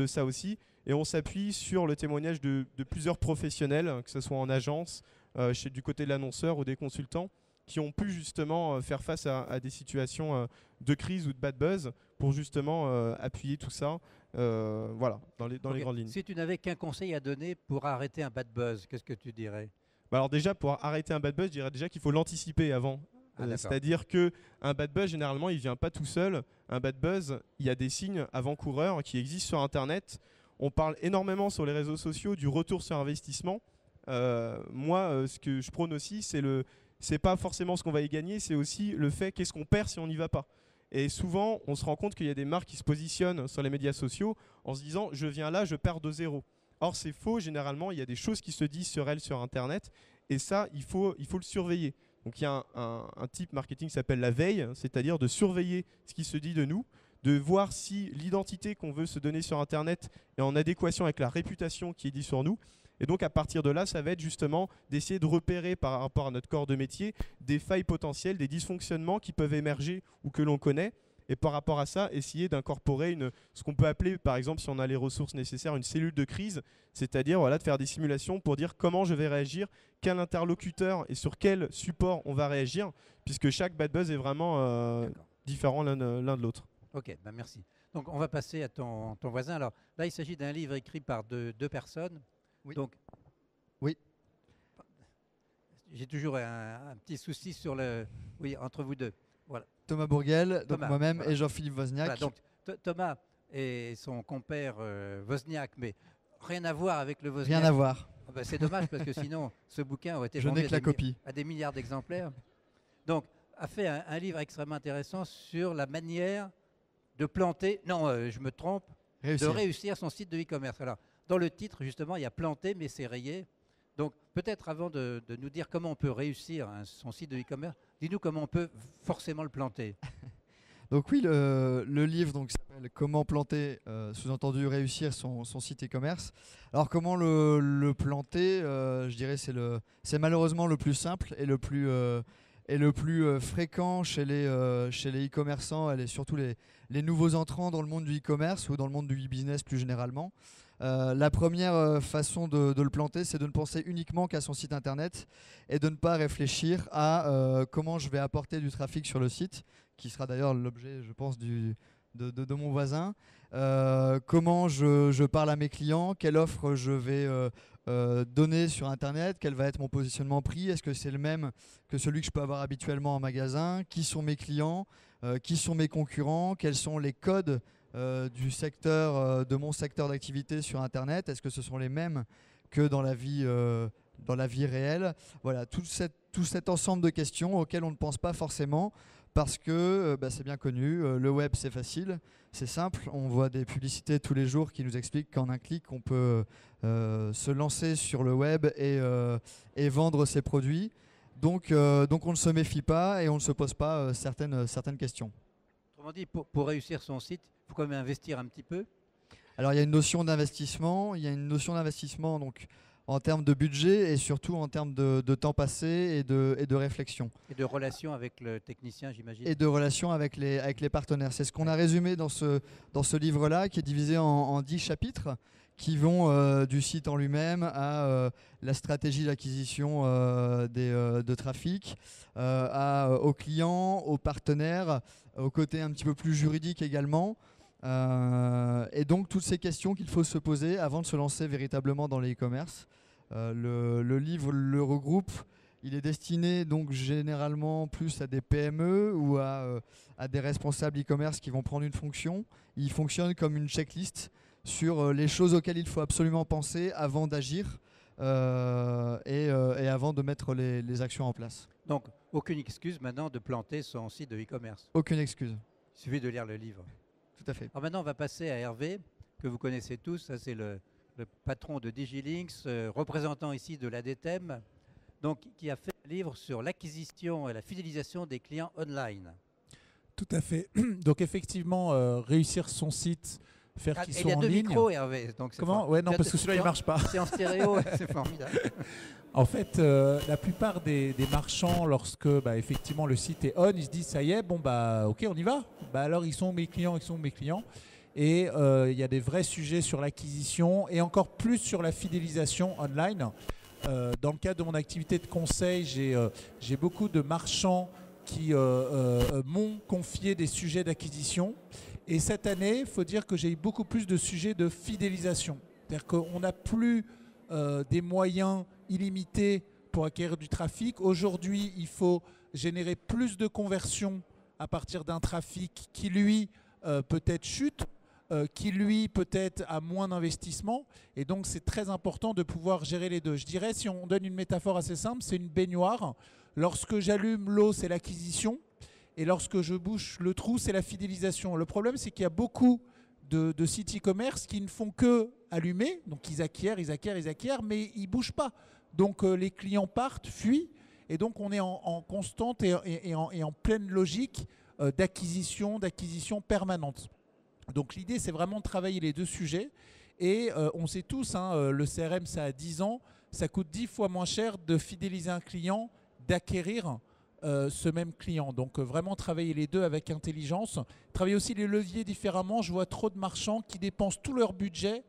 ça aussi. Et on s'appuie sur le témoignage de plusieurs professionnels, que ce soit en agence, du côté de l'annonceur ou des consultants, qui ont pu justement faire face à des situations de crise ou de bad buzz pour justement appuyer tout ça voilà, dans les grandes lignes. Si tu n'avais qu'un conseil à donner pour arrêter un bad buzz, qu'est-ce que tu dirais? Alors déjà, pour arrêter un bad buzz, je dirais déjà qu'il faut l'anticiper avant. C'est-à-dire qu'un bad buzz, généralement, il ne vient pas tout seul. Un bad buzz, il y a des signes avant-coureurs qui existent sur Internet. On parle énormément sur les réseaux sociaux du retour sur investissement. Moi, ce que je prône aussi, c'est pas forcément ce qu'on va y gagner, c'est aussi le fait qu'est-ce qu'on perd si on n'y va pas. Et souvent, on se rend compte qu'il y a des marques qui se positionnent sur les médias sociaux en se disant « je viens là, je perds de zéro ». Or, c'est faux, généralement, il y a des choses qui se disent sur elles sur Internet, et ça, il faut le surveiller. Donc il y a un type marketing qui s'appelle la veille, c'est-à-dire de surveiller ce qui se dit de nous, de voir si l'identité qu'on veut se donner sur Internet est en adéquation avec la réputation qui est dit sur nous. Et donc à partir de là, ça va être justement d'essayer de repérer par rapport à notre corps de métier des failles potentielles, des dysfonctionnements qui peuvent émerger ou que l'on connaît. Et par rapport à ça, essayer d'incorporer ce qu'on peut appeler, par exemple, si on a les ressources nécessaires, une cellule de crise, c'est-à-dire voilà, de faire des simulations pour dire comment je vais réagir, quel interlocuteur et sur quel support on va réagir, puisque chaque bad buzz est vraiment différent l'un de l'autre. Ok, ben merci. Donc on va passer à ton voisin. Alors là, il s'agit d'un livre écrit par deux personnes. Oui. Donc, oui. J'ai toujours un petit souci sur oui, entre vous deux. Voilà. Thomas Bourguel, donc moi-même, voilà. et Jean-Philippe Wozniak. Voilà, donc Thomas et son compère Wozniak, mais rien à voir avec le Wozniak. Rien à voir. Ah ben, c'est dommage parce que sinon ce bouquin aurait été Je vendu n'ai que la copie. à des milliards d'exemplaires. Donc, a fait un livre extrêmement intéressant sur la manière de planter, non, je me trompe, de réussir son site de e-commerce. Alors, dans le titre, justement, il y a planter, mais c'est rayé. Donc, peut-être avant de nous dire comment on peut réussir son site de e-commerce, dis-nous comment on peut forcément le planter. Donc oui, le livre s'appelle « Comment planter », sous-entendu réussir son site e-commerce. Alors comment le planter, je dirais c'est malheureusement le plus simple et le plus fréquent chez les e-commerçants et surtout les nouveaux entrants dans le monde du e-commerce ou dans le monde du e-business plus généralement. La première façon de le planter, c'est de ne penser uniquement qu'à son site internet et de ne pas réfléchir à comment je vais apporter du trafic sur le site, qui sera d'ailleurs l'objet, je pense, de mon voisin. Comment je parle à mes clients, quelle offre je vais donner sur internet, quel va être mon positionnement prix, est-ce que c'est le même que celui que je peux avoir habituellement en magasin, qui sont mes clients, qui sont mes concurrents, quels sont les codes du secteur, de mon secteur d'activité sur Internet. Est-ce que ce sont les mêmes que dans la vie réelle? Voilà, tout cet ensemble de questions auxquelles on ne pense pas forcément parce que c'est bien connu, le web c'est facile, c'est simple, on voit des publicités tous les jours qui nous expliquent qu'en un clic on peut se lancer sur le web et vendre ses produits. Donc on ne se méfie pas et on ne se pose pas certaines questions. Autrement dit, pour réussir son site, il faut quand même investir un petit peu. Alors il y a une notion d'investissement. Donc en termes de budget et surtout en termes de temps passé et de réflexion. Et de relation avec le technicien, j'imagine. Et de relation avec les partenaires. C'est ce qu'on a résumé dans ce livre-là, qui est divisé en 10 chapitres, qui vont du site en lui-même à la stratégie d'acquisition de trafic, aux clients, aux partenaires, au côté un petit peu plus juridique également. Et donc toutes ces questions qu'il faut se poser avant de se lancer véritablement dans les e-commerce. Le livre le regroupe. Il est destiné donc généralement plus à des PME ou à des responsables e-commerce qui vont prendre une fonction. Il fonctionne comme une checklist sur les choses auxquelles il faut absolument penser avant d'agir et avant de mettre les actions en place. Donc, aucune excuse maintenant de planter son site de e-commerce. Aucune excuse. Il suffit de lire le livre. Tout à fait. Alors maintenant, on va passer à Hervé, que vous connaissez tous. Ça, c'est le patron de Digilinks, représentant ici de l'ADTEM, donc, qui a fait un livre sur l'acquisition et la fidélisation des clients online. Tout à fait. Donc effectivement, réussir son site, faire qu'il soit en ligne. Il y a 2 micros, Hervé. Donc Comment ? Ouais, non, parce que celui-là, il ne marche pas. C'est en stéréo, c'est formidable. En fait, la plupart des marchands, lorsque effectivement le site est on, ils se disent ça y est, bon ok, on y va. Alors ils sont où mes clients, Et il y a des vrais sujets sur l'acquisition et encore plus sur la fidélisation online. Dans le cadre de mon activité de conseil, j'ai beaucoup de marchands qui m'ont confié des sujets d'acquisition. Et cette année, il faut dire que j'ai eu beaucoup plus de sujets de fidélisation. C'est-à-dire qu'on n'a plus des moyens illimités pour acquérir du trafic. Aujourd'hui, il faut générer plus de conversions à partir d'un trafic qui, lui, peut-être chute, qui, lui, peut-être a moins d'investissement. Et donc, c'est très important de pouvoir gérer les deux. Je dirais, si on donne une métaphore assez simple, c'est une baignoire. Lorsque j'allume l'eau, c'est l'acquisition. Et lorsque je bouche le trou, c'est la fidélisation. Le problème, c'est qu'il y a beaucoup de sites e-commerce qui ne font que allumer. Donc, ils acquièrent, mais ils ne bougent pas. Donc, les clients partent, fuient. Et donc, on est en constante et en pleine logique d'acquisition permanente. Donc, l'idée, c'est vraiment de travailler les deux sujets. Et on sait tous, le CRM, ça a 10 ans. Ça coûte 10 fois moins cher de fidéliser un client, d'acquérir ce même client. Donc vraiment travailler les deux avec intelligence. Travailler aussi les leviers différemment. Je vois trop de marchands qui dépensent tout leur budget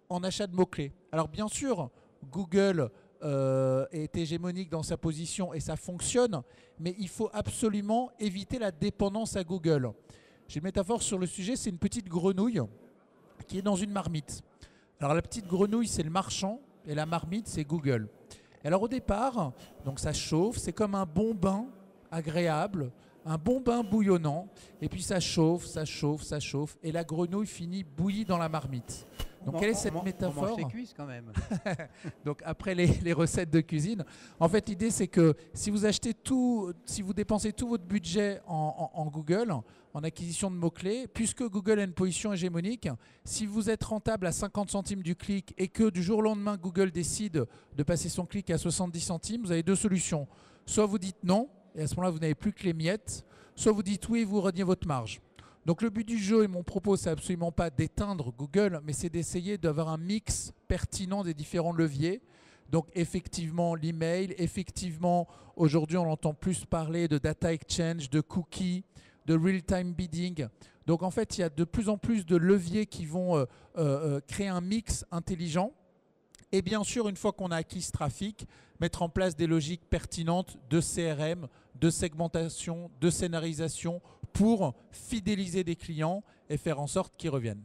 en achat de mots-clés. Alors bien sûr, Google est hégémonique dans sa position et ça fonctionne, mais il faut absolument éviter la dépendance à Google. J'ai une métaphore sur le sujet, c'est une petite grenouille qui est dans une marmite. Alors la petite grenouille, c'est le marchand et la marmite, c'est Google. Alors au départ, donc ça chauffe, c'est comme un bon bain agréable, un bon bain bouillonnant, et puis ça chauffe, et la grenouille finit bouillie dans la marmite. Donc quelle est cette métaphore ? On mange ses cuisses quand même. Donc après les recettes de cuisine, en fait l'idée c'est que si vous dépensez tout votre budget en Google, en acquisition de mots-clés, puisque Google a une position hégémonique, si vous êtes rentable à 50 centimes du clic et que du jour au lendemain Google décide de passer son clic à 70 centimes, vous avez deux solutions. Soit vous dites non, et à ce moment-là vous n'avez plus que les miettes, soit vous dites oui et vous reniez votre marge. Donc le but du jeu et mon propos, c'est absolument pas d'éteindre Google, mais c'est d'essayer d'avoir un mix pertinent des différents leviers. Donc effectivement l'email, effectivement aujourd'hui on entend plus parler de data exchange, de cookies, de real-time bidding. Donc en fait il y a de plus en plus de leviers qui vont créer un mix intelligent. Et bien sûr, une fois qu'on a acquis ce trafic, mettre en place des logiques pertinentes de CRM, de segmentation, de scénarisation pour fidéliser des clients et faire en sorte qu'ils reviennent.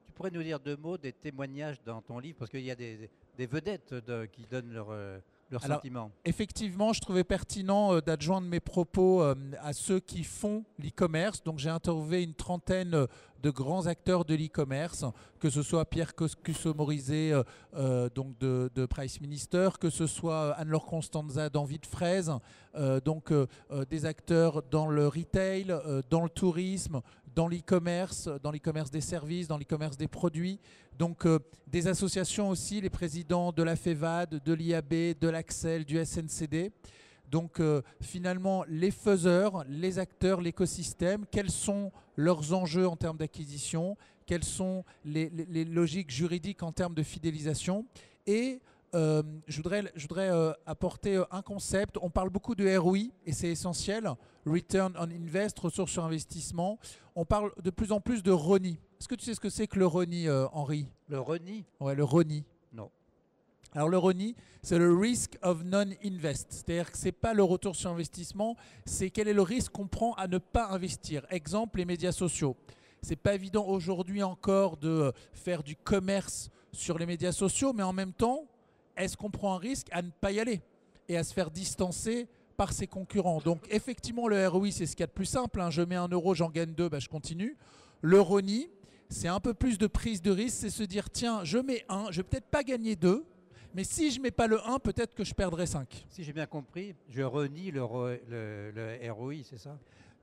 Tu pourrais nous dire 2 mots des témoignages dans ton livre, parce qu'il y a des vedettes qui donnent leurs sentiments. Effectivement, je trouvais pertinent d'adjoindre mes propos à ceux qui font l'e-commerce. Donc j'ai interviewé une trentaine de grands acteurs de l'e-commerce, que ce soit Pierre Cusso-Morizet donc de Price Minister, que ce soit Anne-Laure Constanza d'Envie de Fraise, donc des acteurs dans le retail, dans le tourisme, dans l'e-commerce des services, dans l'e-commerce des produits. Donc des associations aussi, les présidents de la FEVAD, de l'IAB, de l'Axel, du SNCD. Donc finalement, les faiseurs, les acteurs, l'écosystème, quels sont leurs enjeux en termes d'acquisition, quelles sont les logiques juridiques en termes de fidélisation et je voudrais apporter un concept. On parle beaucoup de ROI et c'est essentiel. Return on Invest, ressources sur investissement. On parle de plus en plus de RONI. Est-ce que tu sais ce que c'est que le RONI, Henri? Le RONI? Ouais, le RONI. Non. Alors le RONI, c'est le Risk of Non-Invest. C'est-à-dire que ce n'est pas le retour sur investissement, c'est quel est le risque qu'on prend à ne pas investir. Exemple, les médias sociaux. C'est pas évident aujourd'hui encore de faire du commerce sur les médias sociaux, mais en même temps, est-ce qu'on prend un risque à ne pas y aller et à se faire distancer par ses concurrents? Donc effectivement, le ROI, c'est ce qu'il y a de plus simple. Je mets 1 euro, j'en gagne 2, je continue. Le RONI, c'est un peu plus de prise de risque, c'est se dire, tiens, je mets 1, je vais peut-être pas gagner 2, mais si je mets pas le 1, peut-être que je perdrai 5. Si j'ai bien compris, je renie le ROI, c'est ça?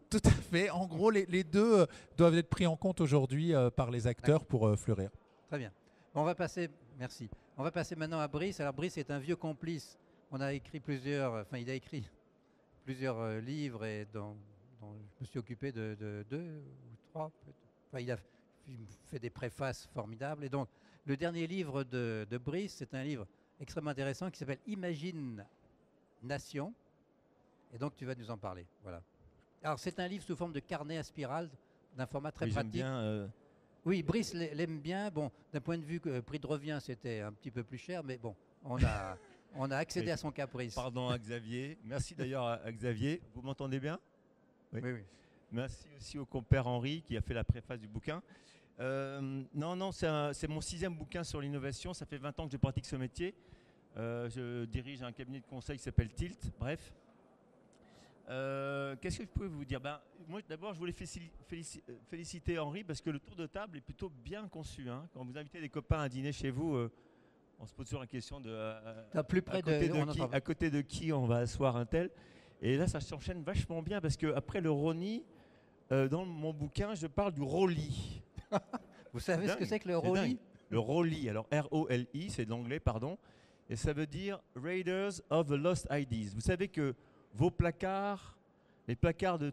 Tout à fait. En gros, les deux doivent être pris en compte aujourd'hui par les acteurs pour fleurir. Très bien. On va passer, merci. On va passer maintenant à Brice. Alors Brice est un vieux complice. Il a écrit plusieurs livres et dont je me suis occupé de 2 ou 3. Il a fait des préfaces formidables. Et donc, le dernier livre de Brice, c'est un livre extrêmement intéressant qui s'appelle Imagine Nation. Et donc, tu vas nous en parler. Voilà. Alors, c'est un livre sous forme de carnet à spirale, d'un format très pratique. Bien, Oui, Brice l'aime bien. Bon, d'un point de vue prix de revient, c'était un petit peu plus cher, mais bon, on a accédé à son caprice. Pardon à Xavier. Merci d'ailleurs à Xavier. Vous m'entendez bien? Oui, oui. Merci aussi au compère Henri qui a fait la préface du bouquin. Non, c'est mon 6e bouquin sur l'innovation. Ça fait 20 ans que je pratique ce métier. Je dirige un cabinet de conseil qui s'appelle Tilt. Bref. Qu'est-ce que je peux vous dire? Moi, d'abord, je voulais féliciter Henri parce que le tour de table est plutôt bien conçu. Quand vous invitez des copains à dîner chez vous, on se pose toujours la question de à côté de qui on va asseoir un tel. Et là, ça s'enchaîne vachement bien parce qu'après le RONI, dans mon bouquin, je parle du ROLI. Vous savez ce que c'est que le ROLI? Le ROLI, alors R-O-L-I, c'est de l'anglais, pardon. Et ça veut dire Raiders of the Lost Ideas. Vous savez que vos placards, les placards de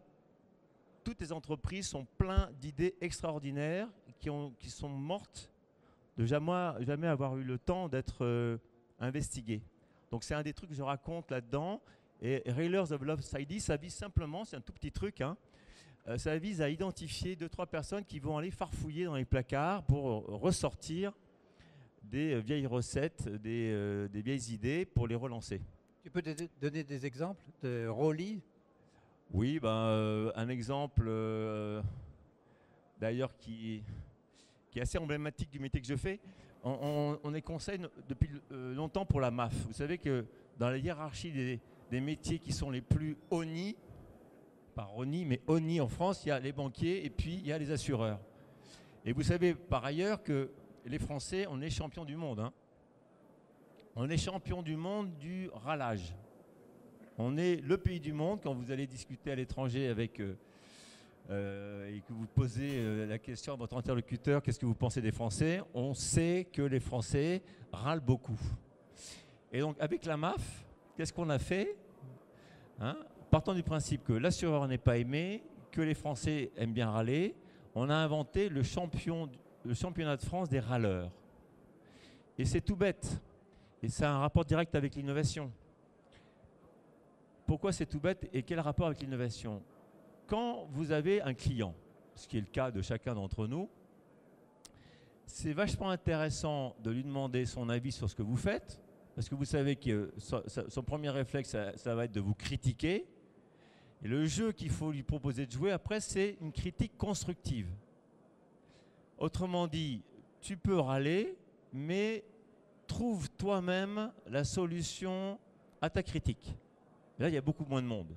toutes les entreprises sont pleins d'idées extraordinaires qui sont mortes de jamais avoir eu le temps d'être investiguées. Donc c'est un des trucs que je raconte là-dedans. Et Railers of Lost Ideas, ça vise simplement, c'est un tout petit truc, ça vise à identifier 2-3 personnes qui vont aller farfouiller dans les placards pour ressortir des vieilles recettes, des vieilles idées pour les relancer. Tu peux donner des exemples de ROLI? Oui, un exemple d'ailleurs qui est assez emblématique du métier que je fais. On est conseil depuis longtemps pour la MAF. Vous savez que dans la hiérarchie des métiers qui sont les plus ONI, pas RONI, mais ONI en France, il y a les banquiers et puis il y a les assureurs. Et vous savez par ailleurs que les Français, on est champions du monde. On est champion du monde du râlage. On est le pays du monde, quand vous allez discuter à l'étranger avec et que vous posez la question à votre interlocuteur, qu'est-ce que vous pensez des Français? On sait que les Français râlent beaucoup. Et donc avec la MAF, qu'est-ce qu'on a fait? Partant du principe que l'assureur n'est pas aimé, que les Français aiment bien râler, on a inventé le championnat de France des râleurs. Et c'est tout bête. Et ça a un rapport direct avec l'innovation. Pourquoi c'est tout bête et quel rapport avec l'innovation? Quand vous avez un client, ce qui est le cas de chacun d'entre nous, c'est vachement intéressant de lui demander son avis sur ce que vous faites, parce que vous savez que son premier réflexe, ça va être de vous critiquer. Et le jeu qu'il faut lui proposer de jouer après, c'est une critique constructive. Autrement dit, tu peux râler, mais trouve toi-même la solution à ta critique. Et là, il y a beaucoup moins de monde.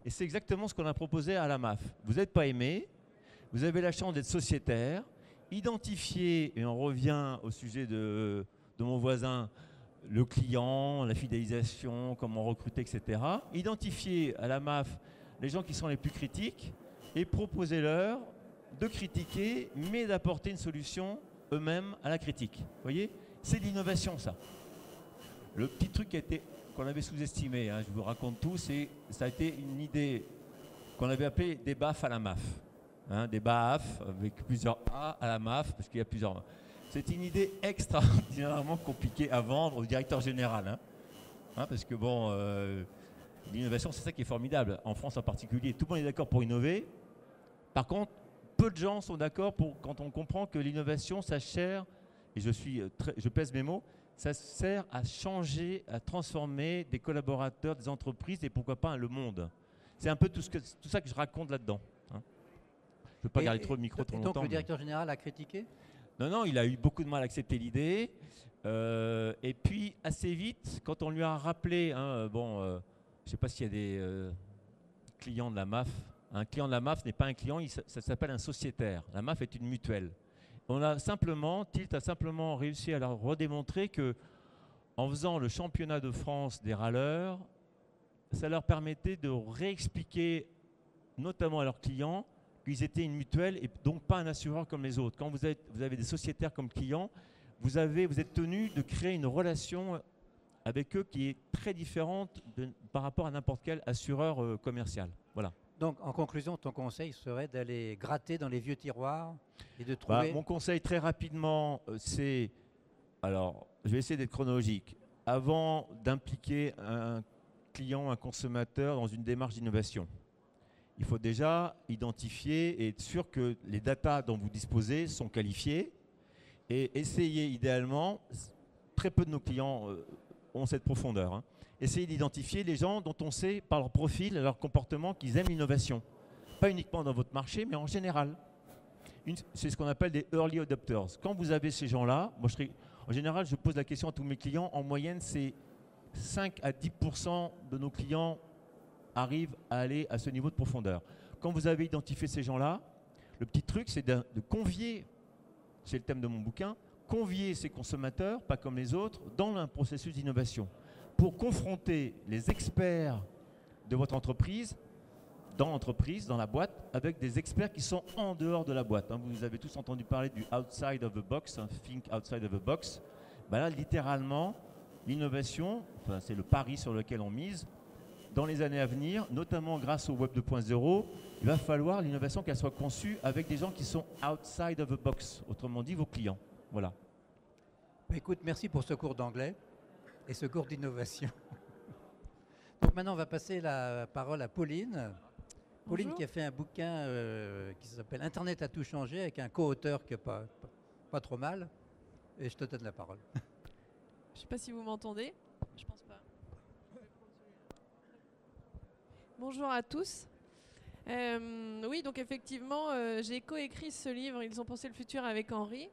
Et c'est exactement ce qu'on a proposé à la MAF. Vous n'êtes pas aimé, vous avez la chance d'être sociétaire, identifier, et on revient au sujet de mon voisin, le client, la fidélisation, comment recruter, etc. Identifier à la MAF les gens qui sont les plus critiques et proposer-leur de critiquer, mais d'apporter une solution eux-mêmes à la critique. Vous voyez? C'est l'innovation, ça. Le petit truc qu'on avait sous-estimé, je vous raconte tout, ça a été une idée qu'on avait appelée des baffes à la MAF. Des baffes avec plusieurs A à la MAF, parce qu'il y a plusieurs. C'est une idée extraordinairement compliquée à vendre au directeur général. Parce que bon, l'innovation, c'est ça qui est formidable. En France en particulier, tout le monde est d'accord pour innover. Par contre, peu de gens sont d'accord quand on comprend que l'innovation, ça sert, et je pèse mes mots, ça sert à changer, à transformer des collaborateurs, des entreprises et pourquoi pas le monde. C'est un peu tout ça que je raconte là-dedans. Je ne veux pas garder trop le micro trop longtemps. Donc le directeur général a critiqué ? Non, il a eu beaucoup de mal à accepter l'idée. Et puis, assez vite, quand on lui a rappelé, je ne sais pas s'il y a des clients de la MAF. Un client de la MAF n'est pas un client, ça s'appelle un sociétaire. La MAF est une mutuelle. Tilt a simplement réussi à leur redémontrer que, en faisant le championnat de France des râleurs, ça leur permettait de réexpliquer, notamment à leurs clients, qu'ils étaient une mutuelle et donc pas un assureur comme les autres. Quand vous avez des sociétaires comme clients, vous êtes tenu de créer une relation avec eux qui est très différente par rapport à n'importe quel assureur commercial. Voilà. Donc, en conclusion, ton conseil serait d'aller gratter dans les vieux tiroirs et de trouver... Mon conseil, très rapidement, c'est... Alors, je vais essayer d'être chronologique. Avant d'impliquer un client, un consommateur dans une démarche d'innovation, il faut déjà identifier et être sûr que les datas dont vous disposez sont qualifiées et essayer idéalement, très peu de nos clients ont cette profondeur, essayer d'identifier les gens dont on sait par leur profil, leur comportement qu'ils aiment l'innovation. Pas uniquement dans votre marché, mais en général. C'est ce qu'on appelle des early adopters. Quand vous avez ces gens-là, en général, je pose la question à tous mes clients, en moyenne, c'est 5 à 10% de nos clients arrivent à aller à ce niveau de profondeur. Quand vous avez identifié ces gens-là, le petit truc, c'est de convier, c'est le thème de mon bouquin, convier ces consommateurs, pas comme les autres, dans un processus d'innovation, pour confronter les experts de votre entreprise, dans la boîte, avec des experts qui sont en dehors de la boîte. Vous avez tous entendu parler du outside of the box, think outside of the box. Là, littéralement, l'innovation, c'est le pari sur lequel on mise. Dans les années à venir, notamment grâce au Web 2.0, il va falloir l'innovation qu'elle soit conçue avec des gens qui sont outside of the box, autrement dit vos clients. Voilà. Écoute, merci pour ce cours d'anglais et ce cours d'innovation. Donc maintenant, on va passer la parole à Pauline. Pauline Bonjour. qui a fait un bouquin qui s'appelle Internet a tout changé avec un co-auteur qui n'est pas trop mal. Et je te donne la parole. Je ne sais pas si vous m'entendez. Je pense pas. Bonjour à tous. Oui, donc effectivement, j'ai coécrit ce livre, Ils ont pensé le futur, avec Henri.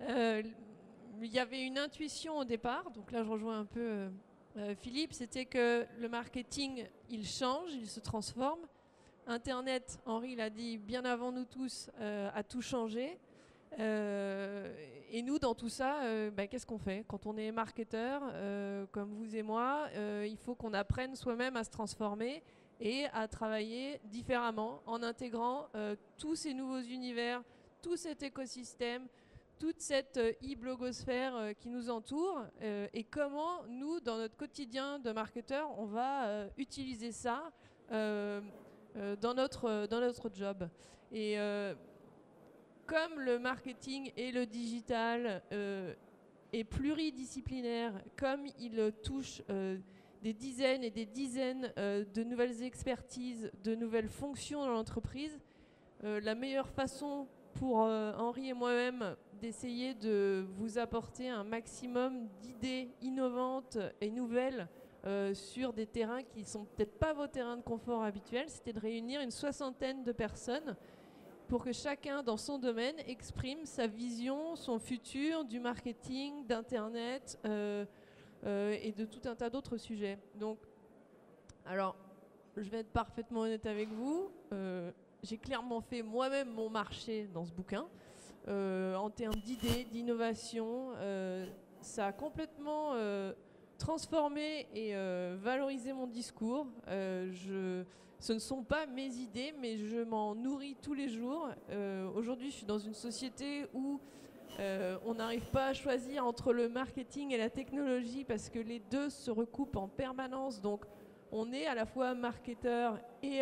Il y avait une intuition au départ, donc là je rejoins un peu Philippe, c'était que le marketing, il change, il se transforme. Internet, Henri l'a dit bien avant nous tous, a tout changé. Et nous, dans tout ça, qu'est-ce qu'on fait ? Quand on est marketeur, comme vous et moi, il faut qu'on apprenne soi-même à se transformer et à travailler différemment en intégrant tous ces nouveaux univers, tout cet écosystème, toute cette e-blogosphère qui nous entoure et comment nous, dans notre quotidien de marketeur, on va utiliser ça dans notre job. Et comme le marketing et le digital est pluridisciplinaire, comme il touche des dizaines et des dizaines de nouvelles expertises, de nouvelles fonctions dans l'entreprise, la meilleure façon pour Henri et moi-même d'essayer de vous apporter un maximum d'idées innovantes et nouvelles sur des terrains qui ne sont peut-être pas vos terrains de confort habituels, c'était de réunir une 60aine de personnes pour que chacun dans son domaine exprime sa vision, son futur du marketing, d'Internet et de tout un tas d'autres sujets. Donc, alors, je vais être parfaitement honnête avec vous. J'ai clairement fait moi-même mon marché dans ce bouquin. En termes d'idées, d'innovation, ça a complètement transformé et valorisé mon discours. Ce ne sont pas mes idées, mais je m'en nourris tous les jours. Aujourd'hui, je suis dans une société où on n'arrive pas à choisir entre le marketing et la technologie parce que les deux se recoupent en permanence. Donc, on est à la fois marketeur et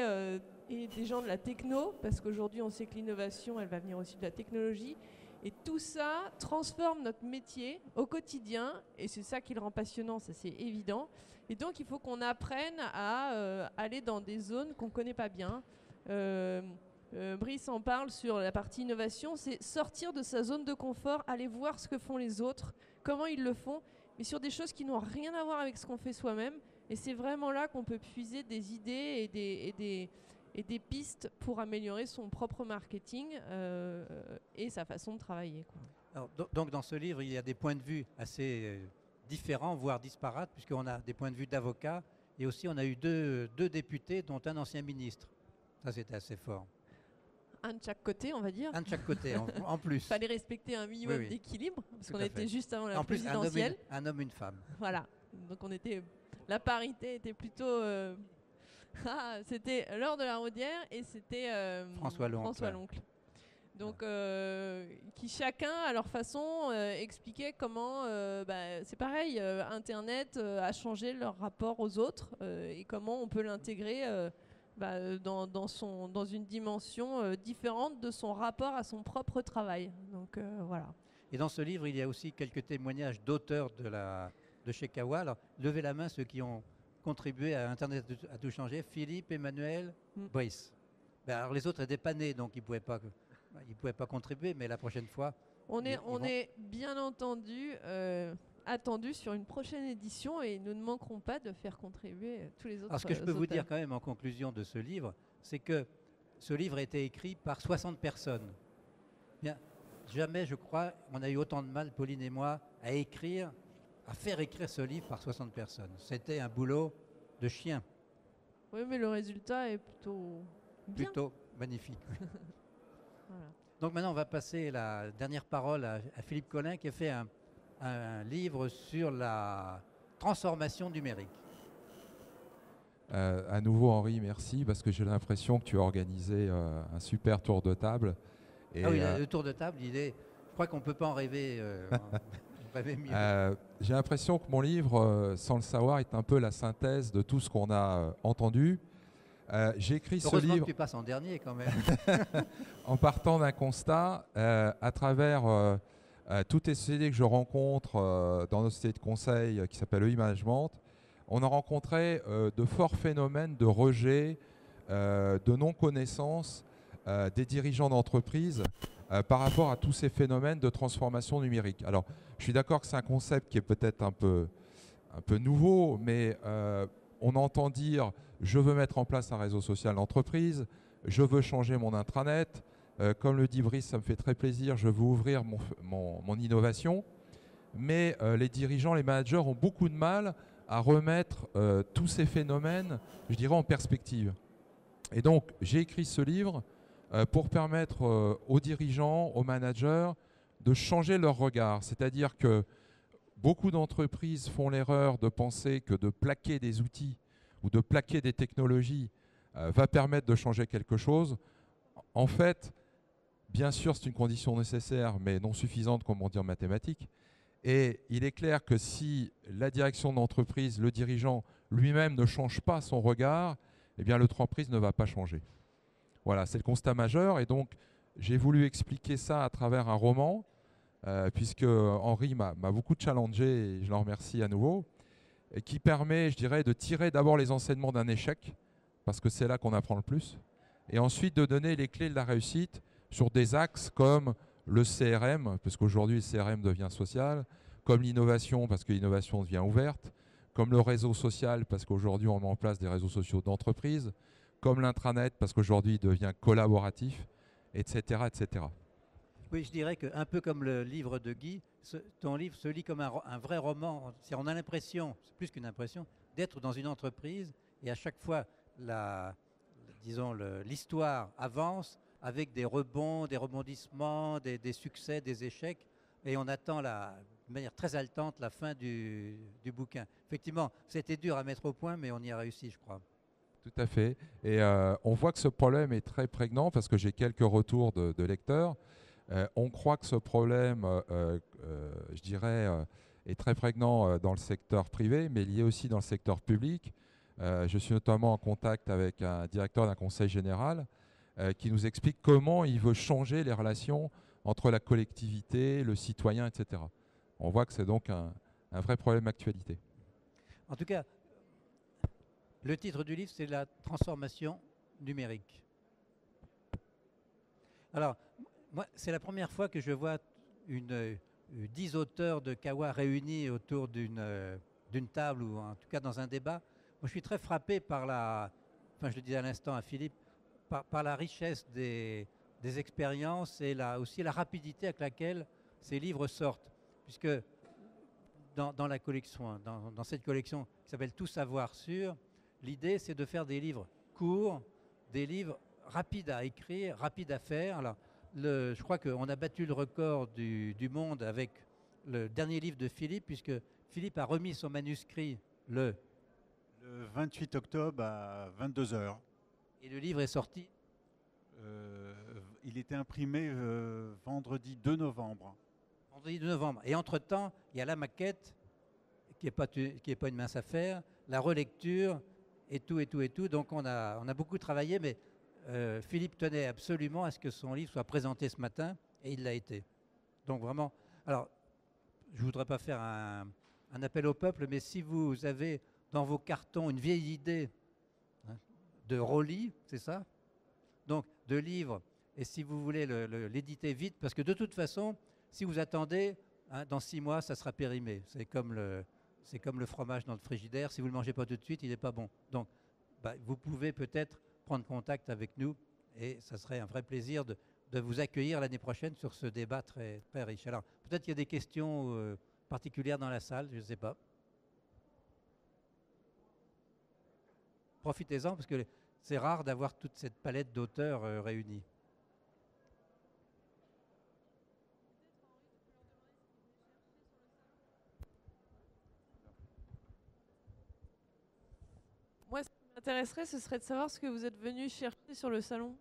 des gens de la techno, parce qu'aujourd'hui, on sait que l'innovation, elle va venir aussi de la technologie. Et tout ça transforme notre métier au quotidien, et c'est ça qui le rend passionnant, ça c'est évident. Et donc il faut qu'on apprenne à aller dans des zones qu'on ne connaît pas bien. Brice en parle sur la partie innovation, c'est sortir de sa zone de confort, aller voir ce que font les autres, comment ils le font, mais sur des choses qui n'ont rien à voir avec ce qu'on fait soi-même. Et c'est vraiment là qu'on peut puiser des idées et des pistes pour améliorer son propre marketing et sa façon de travailler, quoi. Alors, donc dans ce livre, il y a des points de vue assez différents, voire disparates, puisqu'on a des points de vue d'avocats, et aussi on a eu deux députés, dont un ancien ministre. Ça, c'était assez fort. Un de chaque côté, on va dire. Un de chaque côté, en plus. Il fallait respecter un minimum Oui, oui. d'équilibre, parce Tout qu'on à était fait. juste avant la En plus, présidentielle. un homme, une femme. Voilà. Donc la parité était plutôt... c'était Laure de la Raudière et c'était François Loncle. Donc, qui chacun, à leur façon, expliquaient comment, c'est pareil, Internet a changé leur rapport aux autres et comment on peut l'intégrer dans une dimension différente de son rapport à son propre travail. Donc, voilà. Et dans ce livre, il y a aussi quelques témoignages d'auteurs de chez Kawa. Alors, levez la main ceux qui ont contribué à Internet à tout changer. Philippe, Emmanuel, Brice. Alors, les autres étaient pas nés, donc ils ne pouvaient pas contribuer, mais la prochaine fois... On est bien entendu attendu sur une prochaine édition et nous ne manquerons pas de faire contribuer tous les autres. Alors, ce que je peux vous auteurs. dire quand même en conclusion de ce livre, c'est que ce livre a été écrit par 60 personnes. Bien, jamais, je crois, on a eu autant de mal, Pauline et moi, à faire écrire ce livre par 60 personnes. C'était un boulot de chien. Oui, mais le résultat est plutôt bien. Plutôt magnifique. Voilà. Donc maintenant, on va passer la dernière parole à Philippe Collin, qui a fait un livre sur la transformation numérique. À nouveau, Henri, merci, parce que j'ai l'impression que tu as organisé un super tour de table. Et, oui, le tour de table, je crois qu'on ne peut pas en rêver, rêver mieux. J'ai l'impression que mon livre, sans le savoir, est un peu la synthèse de tout ce qu'on a entendu. J'ai écrit ce livre... que tu passes en dernier quand même. En partant d'un constat, à travers toutes les sociétés que je rencontre dans nos sociétés de conseil qui s'appellent EI Management, on a rencontré de forts phénomènes de rejet, de non-connaissance des dirigeants d'entreprise par rapport à tous ces phénomènes de transformation numérique. Alors, je suis d'accord que c'est un concept qui est peut-être un peu nouveau, mais on entend dire « je veux mettre en place un réseau social d'entreprise », « je veux changer mon intranet », comme le dit Brice, ça me fait très plaisir, je veux ouvrir mon innovation. Mais les dirigeants, les managers ont beaucoup de mal à remettre tous ces phénomènes, je dirais, en perspective. Et donc, j'ai écrit ce livre pour permettre aux dirigeants, aux managers, de changer leur regard. C'est-à-dire que beaucoup d'entreprises font l'erreur de penser que de plaquer des outils ou de plaquer des technologies va permettre de changer quelque chose. En fait, bien sûr, c'est une condition nécessaire, mais non suffisante, comme on dit en mathématiques. Et il est clair que si la direction d'entreprise, le dirigeant lui-même ne change pas son regard, eh bien l'entreprise ne va pas changer. Voilà, c'est le constat majeur. Et donc, j'ai voulu expliquer ça à travers un roman, puisque Henri m'a beaucoup challengé, et je l'en remercie à nouveau, et qui permet, je dirais, de tirer d'abord les enseignements d'un échec, parce que c'est là qu'on apprend le plus, et ensuite de donner les clés de la réussite sur des axes comme le CRM, parce qu'aujourd'hui le CRM devient social, comme l'innovation, parce que l'innovation devient ouverte, comme le réseau social, parce qu'aujourd'hui on met en place des réseaux sociaux d'entreprise, comme l'intranet, parce qu'aujourd'hui il devient collaboratif, etc., etc. Oui, je dirais qu'un peu comme le livre de Guy, ton livre se lit comme un vrai roman. On a l'impression, c'est plus qu'une impression, d'être dans une entreprise et à chaque fois, l'histoire avance avec des rebonds, des rebondissements, des succès, des échecs, et on attend de manière très haletante la fin du bouquin. Effectivement, c'était dur à mettre au point, mais on y a réussi, je crois. Tout à fait. Et on voit que ce problème est très prégnant, parce que j'ai quelques retours de lecteurs. On croit que ce problème, je dirais, est très prégnant dans le secteur privé, mais lié aussi dans le secteur public. Je suis notamment en contact avec un directeur d'un conseil général qui nous explique comment il veut changer les relations entre la collectivité, le citoyen, etc. On voit que c'est donc un vrai problème d'actualité. En tout cas, le titre du livre, c'est la transformation numérique. Alors, moi, c'est la première fois que je vois 10 auteurs de Kawa réunis autour d'une table ou en tout cas dans un débat. Moi, je suis très frappé par je le disais à l'instant à Philippe, par la richesse des expériences et aussi la rapidité avec laquelle ces livres sortent. Puisque dans la collection, dans cette collection qui s'appelle Tout savoir sur, l'idée c'est de faire des livres courts, des livres rapides à écrire, rapides à faire. Alors, je crois qu'on a battu le record du monde avec le dernier livre de Philippe, puisque Philippe a remis son manuscrit le 28 octobre à 22 h. Et le livre est sorti il était imprimé vendredi 2 novembre. Vendredi 2 novembre. Et entre-temps, il y a la maquette, qui n'est pas une mince affaire, la relecture, et tout. Donc on a beaucoup travaillé, mais Philippe tenait absolument à ce que son livre soit présenté ce matin, et il l'a été. Donc vraiment, alors, je ne voudrais pas faire un appel au peuple, mais si vous avez dans vos cartons une vieille idée de Rolly, c'est ça? Donc de livres, et si vous voulez l'éditer vite, parce que de toute façon, si vous attendez, dans 6 mois, ça sera périmé. C'est comme le fromage dans le frigidaire, si vous ne le mangez pas tout de suite, il n'est pas bon. Donc vous pouvez peut-être prendre contact avec nous, et ça serait un vrai plaisir de vous accueillir l'année prochaine sur ce débat très, très riche. Alors peut-être qu'il y a des questions particulières dans la salle, je ne sais pas. Profitez-en, parce que c'est rare d'avoir toute cette palette d'auteurs réunis. Moi, ce qui m'intéresserait, ce serait de savoir ce que vous êtes venu chercher sur le salon.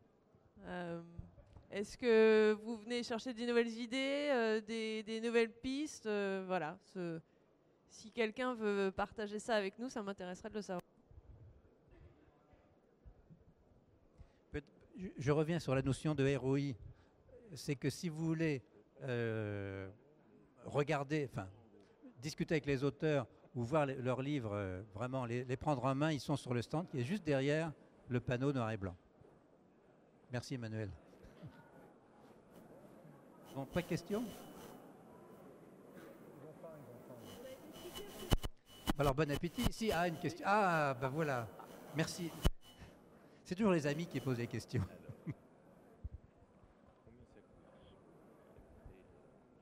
Est-ce que vous venez chercher des nouvelles idées, des nouvelles pistes voilà. Si quelqu'un veut partager ça avec nous, ça m'intéresserait de le savoir. Je reviens sur la notion de ROI. C'est que si vous voulez discuter avec les auteurs ou voir leurs livres, vraiment les prendre en main, ils sont sur le stand qui est juste derrière le panneau noir et blanc. Merci Emmanuel. Bon, pas de questions? Alors bon appétit. Si, une question. Voilà. Merci. C'est toujours les amis qui posent les questions.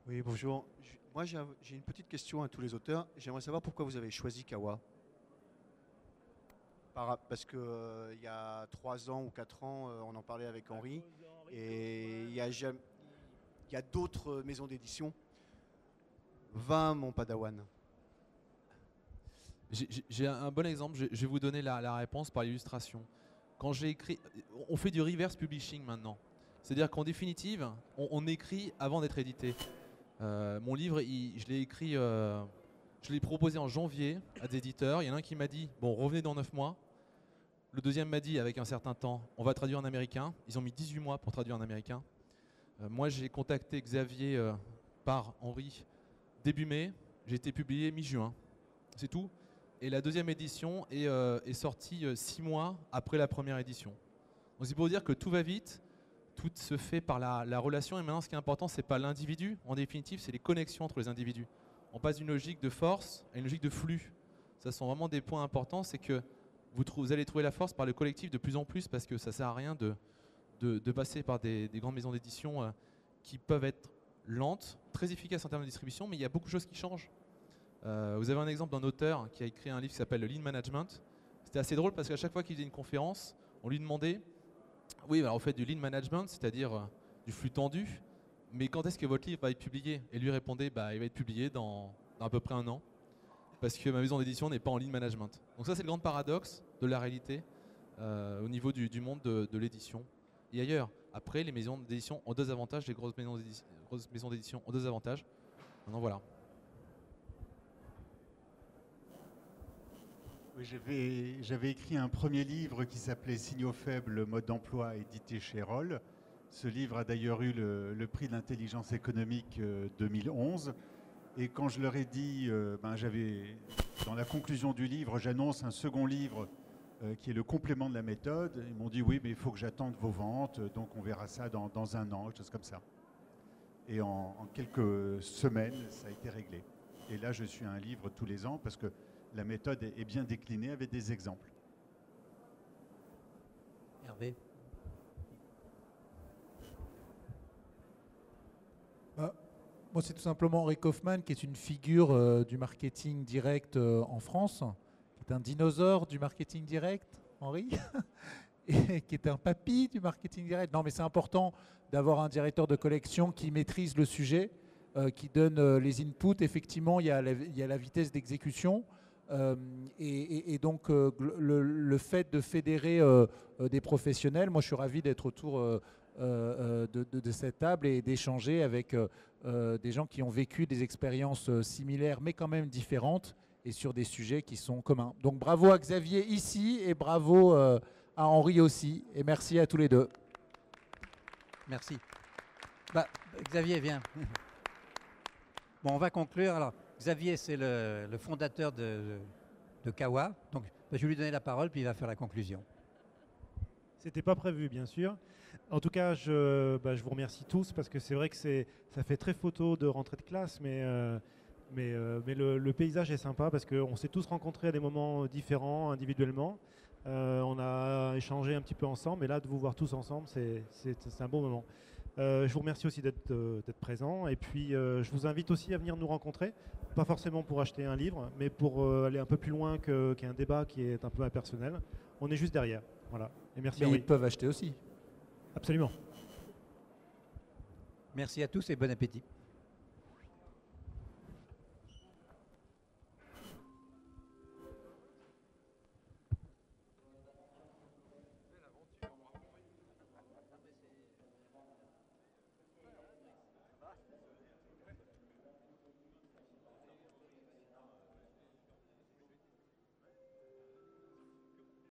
Oui, bonjour. Moi, j'ai une petite question à tous les auteurs. J'aimerais savoir pourquoi vous avez choisi Kawa. Parce qu'il y a 3 ans ou 4 ans, on en parlait avec Henri, et il y a d'autres maisons d'édition. Va, mon padawan. J'ai un bon exemple. Je vais vous donner la réponse par l'illustration. Quand j'ai écrit, on fait du reverse publishing maintenant. C'est-à-dire qu'en définitive, on écrit avant d'être édité. Mon livre, je l'ai écrit, je l'ai proposé en janvier à des éditeurs. Il y en a un qui m'a dit, bon, revenez dans 9 mois. Le deuxième m'a dit, avec un certain temps, on va traduire en américain. Ils ont mis 18 mois pour traduire en américain. Moi, j'ai contacté Xavier par Henri début mai. J'ai été publié mi-juin. C'est tout. Et la deuxième édition est sortie 6 mois après la première édition. Donc c'est pour dire que tout va vite, tout se fait par la relation. Et maintenant, ce qui est important, c'est pas l'individu. En définitive, c'est les connexions entre les individus. On passe d'une logique de force à une logique de flux. Ça sont vraiment des points importants. C'est que vous allez trouver la force par le collectif de plus en plus, parce que ça sert à rien de passer par des grandes maisons d'édition qui peuvent être lentes, très efficaces en termes de distribution, mais il y a beaucoup de choses qui changent. Vous avez un exemple d'un auteur qui a écrit un livre qui s'appelle le Lean Management. C'était assez drôle parce qu'à chaque fois qu'il faisait une conférence, on lui demandait, oui, alors vous faites du Lean Management, c'est-à-dire du flux tendu, mais quand est-ce que votre livre va être publié? Et lui répondait, il va être publié dans à peu près 1 an, parce que ma maison d'édition n'est pas en Lean Management. Donc ça, c'est le grand paradoxe de la réalité au niveau du monde de l'édition et ailleurs. Après, les maisons d'édition ont 2 avantages, les grosses maisons d'édition ont 2 avantages. Maintenant, voilà. Oui, j'avais écrit un premier livre qui s'appelait Signaux faibles, mode d'emploi, édité chez Roll. Ce livre a d'ailleurs eu le prix de l'intelligence économique 2011. Et quand je leur ai dit, dans la conclusion du livre, j'annonce un second livre qui est le complément de la méthode. Ils m'ont dit oui, mais il faut que j'attende vos ventes, donc on verra ça dans un an, quelque chose comme ça. Et en quelques semaines, ça a été réglé. Et là, je suis à un livre tous les ans parce que la méthode est bien déclinée avec des exemples. Hervé. Moi, c'est tout simplement Henri Kaufmann, qui est une figure du marketing direct en France, qui est un dinosaure du marketing direct, Henri, et qui est un papy du marketing direct. Non, mais c'est important d'avoir un directeur de collection qui maîtrise le sujet, qui donne les inputs. Effectivement, il y a la vitesse d'exécution. Et donc, le fait de fédérer des professionnels, moi, je suis ravi d'être autour de cette table et d'échanger avec des gens qui ont vécu des expériences similaires mais quand même différentes et sur des sujets qui sont communs. Donc bravo à Xavier ici et bravo à Henri aussi, et merci à tous les deux. Merci. Xavier, viens. Bon, on va conclure. Alors, Xavier, c'est le fondateur de Kawa. Donc, je vais lui donner la parole, puis il va faire la conclusion. C'était pas prévu, bien sûr. En tout cas, je vous remercie tous parce que c'est vrai que ça fait très photo de rentrée de classe, mais le paysage est sympa parce qu'on s'est tous rencontrés à des moments différents, individuellement. On a échangé un petit peu ensemble, et là, de vous voir tous ensemble, c'est un bon moment. Je vous remercie aussi d'être présent, et puis je vous invite aussi à venir nous rencontrer, pas forcément pour acheter un livre, mais pour aller un peu plus loin qu'un débat qui est un peu impersonnel. On est juste derrière. Voilà. Et merci. Mais ils peuvent acheter aussi. Absolument. Merci à tous et bon appétit.